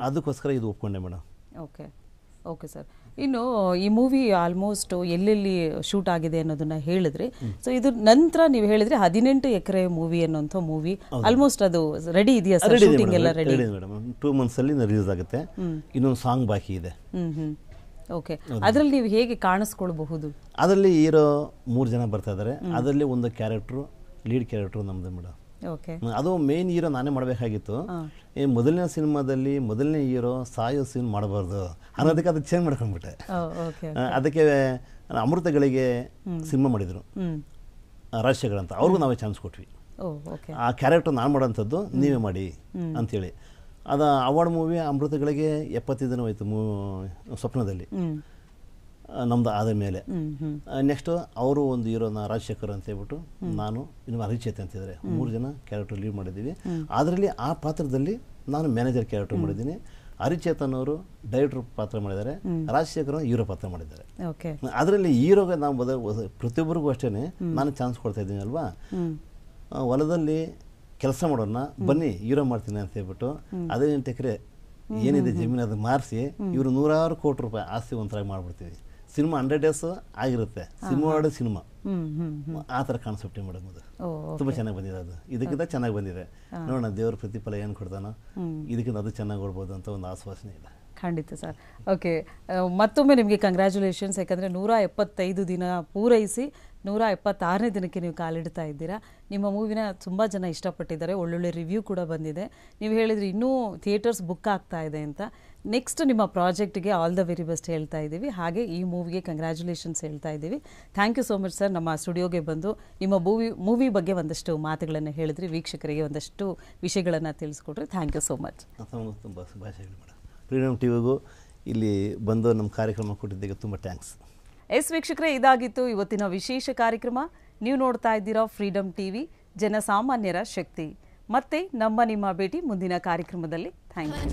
S2: ಅದಕ್ಕೋಸ್ಕರ ಇದು ಒಪ್ಕೊಂಡೆ ಮೇಡಮ್.
S1: ಓಕೆ ಓಕೆ ಸರ್, ಇನ್ನು ಈ ಮೂವಿ ಆಲ್ಮೋಸ್ಟ್ ಎಲ್ಲೆಲ್ಲಿ ಶೂಟ್ ಆಗಿದೆ ಅನ್ನೋದನ್ನ ಹೇಳಿದ್ರಿ. ಸೊ ಇದು ನಂತರ ನೀವು ಹೇಳಿದ್ರೆ 18 ಎಕರೆ ಮೂವಿ ಅನ್ನೋಂಥ ಮೂವಿ ಆಲ್ಮೋಸ್ಟ್ ಅದು ರೆಡಿ ಇದೆಯಾ ಸರ್? ಶೂಟಿಂಗ್ ಎಲ್ಲ ರೆಡಿ ಇದೆ
S2: ಮೇಡಮ್. 2 months ಅಲ್ಲಿ ರಿಲೀಸ್ ಆಗುತ್ತೆ. ಇನ್ನೊಂದು ಸಾಂಗ್ ಬಾಕಿ ಇದೆ.
S1: ಓಕೆ, ಅದರಲ್ಲಿ ನೀವು ಹೇಗೆ ಕಾಣಿಸ್ಕೊಳ್ಬಹುದು?
S2: ಅದರಲ್ಲಿ ಹೀರೋ 3 ಜನ ಬರ್ತಾ ಇದ್ದಾರೆ. ಅದರಲ್ಲಿ ಒಂದು ಕ್ಯಾರೆಕ್ಟ್ರು, ಲೀಡ್ ಕ್ಯಾರೆಕ್ಟ್ರು ನಮ್ಮದು ಮೇಡಮ್. ಅದು ಮೇನ್ ಹೀರೋ ನಾನೇ ಮಾಡಬೇಕಾಗಿತ್ತು. ಈ ಮೊದಲನೇ ಸಿನಿಮಾದಲ್ಲಿ ಮೊದಲನೇ ಹೀರೋ ಸಾಯೋ ಸೀನ್ ಮಾಡಬಾರ್ದು ಅನ್ನೋದಕ್ಕೆ ಅದು ಚೇಂಜ್ ಮಾಡ್ಕೊಂಡ್ಬಿಟ್ಟೆ. ಅದಕ್ಕೆ ಅಮೃತಗಳಿಗೆ ಸಿನಿಮಾ ಮಾಡಿದರು ರಾಜಶೇಖರ್ ಅಂತ, ಅವ್ರಿಗೂ ನಾವೇ ಚಾನ್ಸ್ ಕೊಟ್ವಿ. ಆ ಕ್ಯಾರೆಕ್ಟರ್ ನಾನು ಮಾಡೋಂಥದ್ದು ನೀವೇ ಮಾಡಿ ಅಂಥೇಳಿ. ಅದು ಅವಾರ್ಡ್ ಮೂವಿ ಅಮೃತಗಳಿಗೆ 75 ದಿನ ಹೋಯ್ತು ಸ್ವಪ್ನದಲ್ಲಿ ನಮ್ದು ಆದ ಮೇಲೆ. ನೆಕ್ಸ್ಟು ಅವರು ಒಂದು ಹೀರೋನ ರಾಜಶೇಖರ್ ಅಂತ ಹೇಳ್ಬಿಟ್ಟು, ನಾನು ಇನ್ನು ಅರಿಚೇತ್ ಅಂತಿದ್ದಾರೆ, 3 ಜನ ಕ್ಯಾರೆಕ್ಟರ್ ಲೀಡ್ ಮಾಡಿದ್ದೀವಿ. ಅದರಲ್ಲಿ ಆ ಪಾತ್ರದಲ್ಲಿ ನಾನು ಮ್ಯಾನೇಜರ್ ಕ್ಯಾರೆಕ್ಟರ್ ಮಾಡಿದ್ದೀನಿ. ಹರಿಚೇತನ್ ಅವರು ಡೈರೆಕ್ಟರ್ ಪಾತ್ರ ಮಾಡಿದ್ದಾರೆ, ರಾಜಶೇಖರ್ ಹೀರೋ ಪಾತ್ರ ಮಾಡಿದ್ದಾರೆ. ಅದರಲ್ಲಿ ಹೀರೋಗೆ ನಾವು ಪ್ರತಿಯೊಬ್ಬರಿಗೂ ಅಷ್ಟೇ ನಾನು ಚಾನ್ಸ್ ಕೊಡ್ತಾ ಇದ್ದೀನಿ ಅಲ್ವಾ. ಹೊಲದಲ್ಲಿ ಕೆಲಸ ಮಾಡೋಣ ಬನ್ನಿ ಹೀರೋ ಮಾಡ್ತೀನಿ ಅಂತ ಹೇಳ್ಬಿಟ್ಟು 18 ಎಕರೆ ಏನಿದೆ ಜಮೀನು ಅದು ಮಾರಿಸಿ ಇವರು 100 ಕೋಟಿ ರೂಪಾಯಿ ಆಸ್ತಿ ಒಂಥರಾಗಿ ಮಾಡ್ಬಿಡ್ತೀವಿ. ಸಿನಿಮಾ 100 days ಆಗಿರುತ್ತೆ. ಸಿನಿಮಾ ಆ ಥರ ಕಾನ್ಸೆಪ್ಟ್ ಮೇಡಮ್. ಅದು ತುಂಬ ಚೆನ್ನಾಗಿ ಬಂದಿದೆ. ಅದು ಇದಕ್ಕಿಂತ ಚೆನ್ನಾಗಿ ಬಂದಿದೆ. ನೋಡೋಣ ದೇವ್ರ ಪ್ರತಿಫಲ ಏನು ಕೊಡ್ತಾನೋ, ಇದಕ್ಕಿಂತ ಅದು ಚೆನ್ನಾಗಿ ಕೊಡ್ಬೋದು ಅಂತ ಒಂದು ಆಶ್ವಾಸನೆ ಇದೆ.
S1: ಖಂಡಿತ ಸರ್. ಓಕೆ, ಮತ್ತೊಮ್ಮೆ ನಿಮಗೆ ಕಂಗ್ರ್ಯಾಚುಲೇಷನ್ಸ್. ಯಾಕಂದರೆ 175 ದಿನ ಪೂರೈಸಿ 176ನೇ ದಿನಕ್ಕೆ ನೀವು ಕಾಲಿಡ್ತಾ ಇದ್ದೀರಾ. ನಿಮ್ಮ ಮೂವಿನ ತುಂಬ ಜನ ಇಷ್ಟಪಟ್ಟಿದ್ದಾರೆ, ಒಳ್ಳೊಳ್ಳೆ ರಿವ್ಯೂ ಕೂಡ ಬಂದಿದೆ. ನೀವು ಹೇಳಿದ್ರಿ ಇನ್ನೂ ಥಿಯೇಟರ್ಸ್ ಬುಕ್ ಆಗ್ತಾ ಇದೆ ಅಂತ. ನೆಕ್ಸ್ಟ್ ನಿಮ್ಮ ಪ್ರಾಜೆಕ್ಟ್ಗೆ ಆಲ್ ದ ವೆರಿ ಬೆಸ್ಟ್ ಹೇಳ್ತಾ ಇದ್ದೀವಿ. ಹಾಗೆ ಈ ಮೂವಿಗೆ ಕಂಗ್ರ್ಯಾಚುಲೇಷನ್ಸ್ ಹೇಳ್ತಾ ಇದ್ದೀವಿ. Thank you so much sir, ನಮ್ಮ ಸ್ಟುಡಿಯೋಗೆ ಬಂದು ನಿಮ್ಮ ಮೂವಿ ಬಗ್ಗೆ ಒಂದಷ್ಟು ಮಾತುಗಳನ್ನು ಹೇಳಿದ್ರಿ, ವೀಕ್ಷಕರಿಗೆ ಒಂದಷ್ಟು ವಿಷಯಗಳನ್ನು ತಿಳಿಸ್ಕೊಟ್ರಿ. Thank you so much.
S2: ತುಂಬ ಶುಭಾಶಯಗಳು ಮೇಡಮ್. ಫ್ರೀಡಮ್ ಟಿವಿಗೂ ಇಲ್ಲಿ ಬಂದು ನಮ್ಮ ಕಾರ್ಯಕ್ರಮ ಕೊಟ್ಟಿದ್ದಕ್ಕೆ ತುಂಬ ಥ್ಯಾಂಕ್ಸ್.
S1: ಎಸ್ ವೀಕ್ಷಕರೇ, ಇದಾಗಿತ್ತು ಇವತ್ತಿನ ವಿಶೇಷ ಕಾರ್ಯಕ್ರಮ. ನೀವು ನೋಡ್ತಾ ಇದ್ದೀರಾ ಫ್ರೀಡಮ್ ಟಿವಿ, ಜನಸಾಮಾನ್ಯರ ಶಕ್ತಿ. ಮತ್ತೆ ನಿಮ್ಮ ಭೇಟಿ ಮುಂದಿನ ಕಾರ್ಯಕ್ರಮದಲ್ಲಿ. Thank you.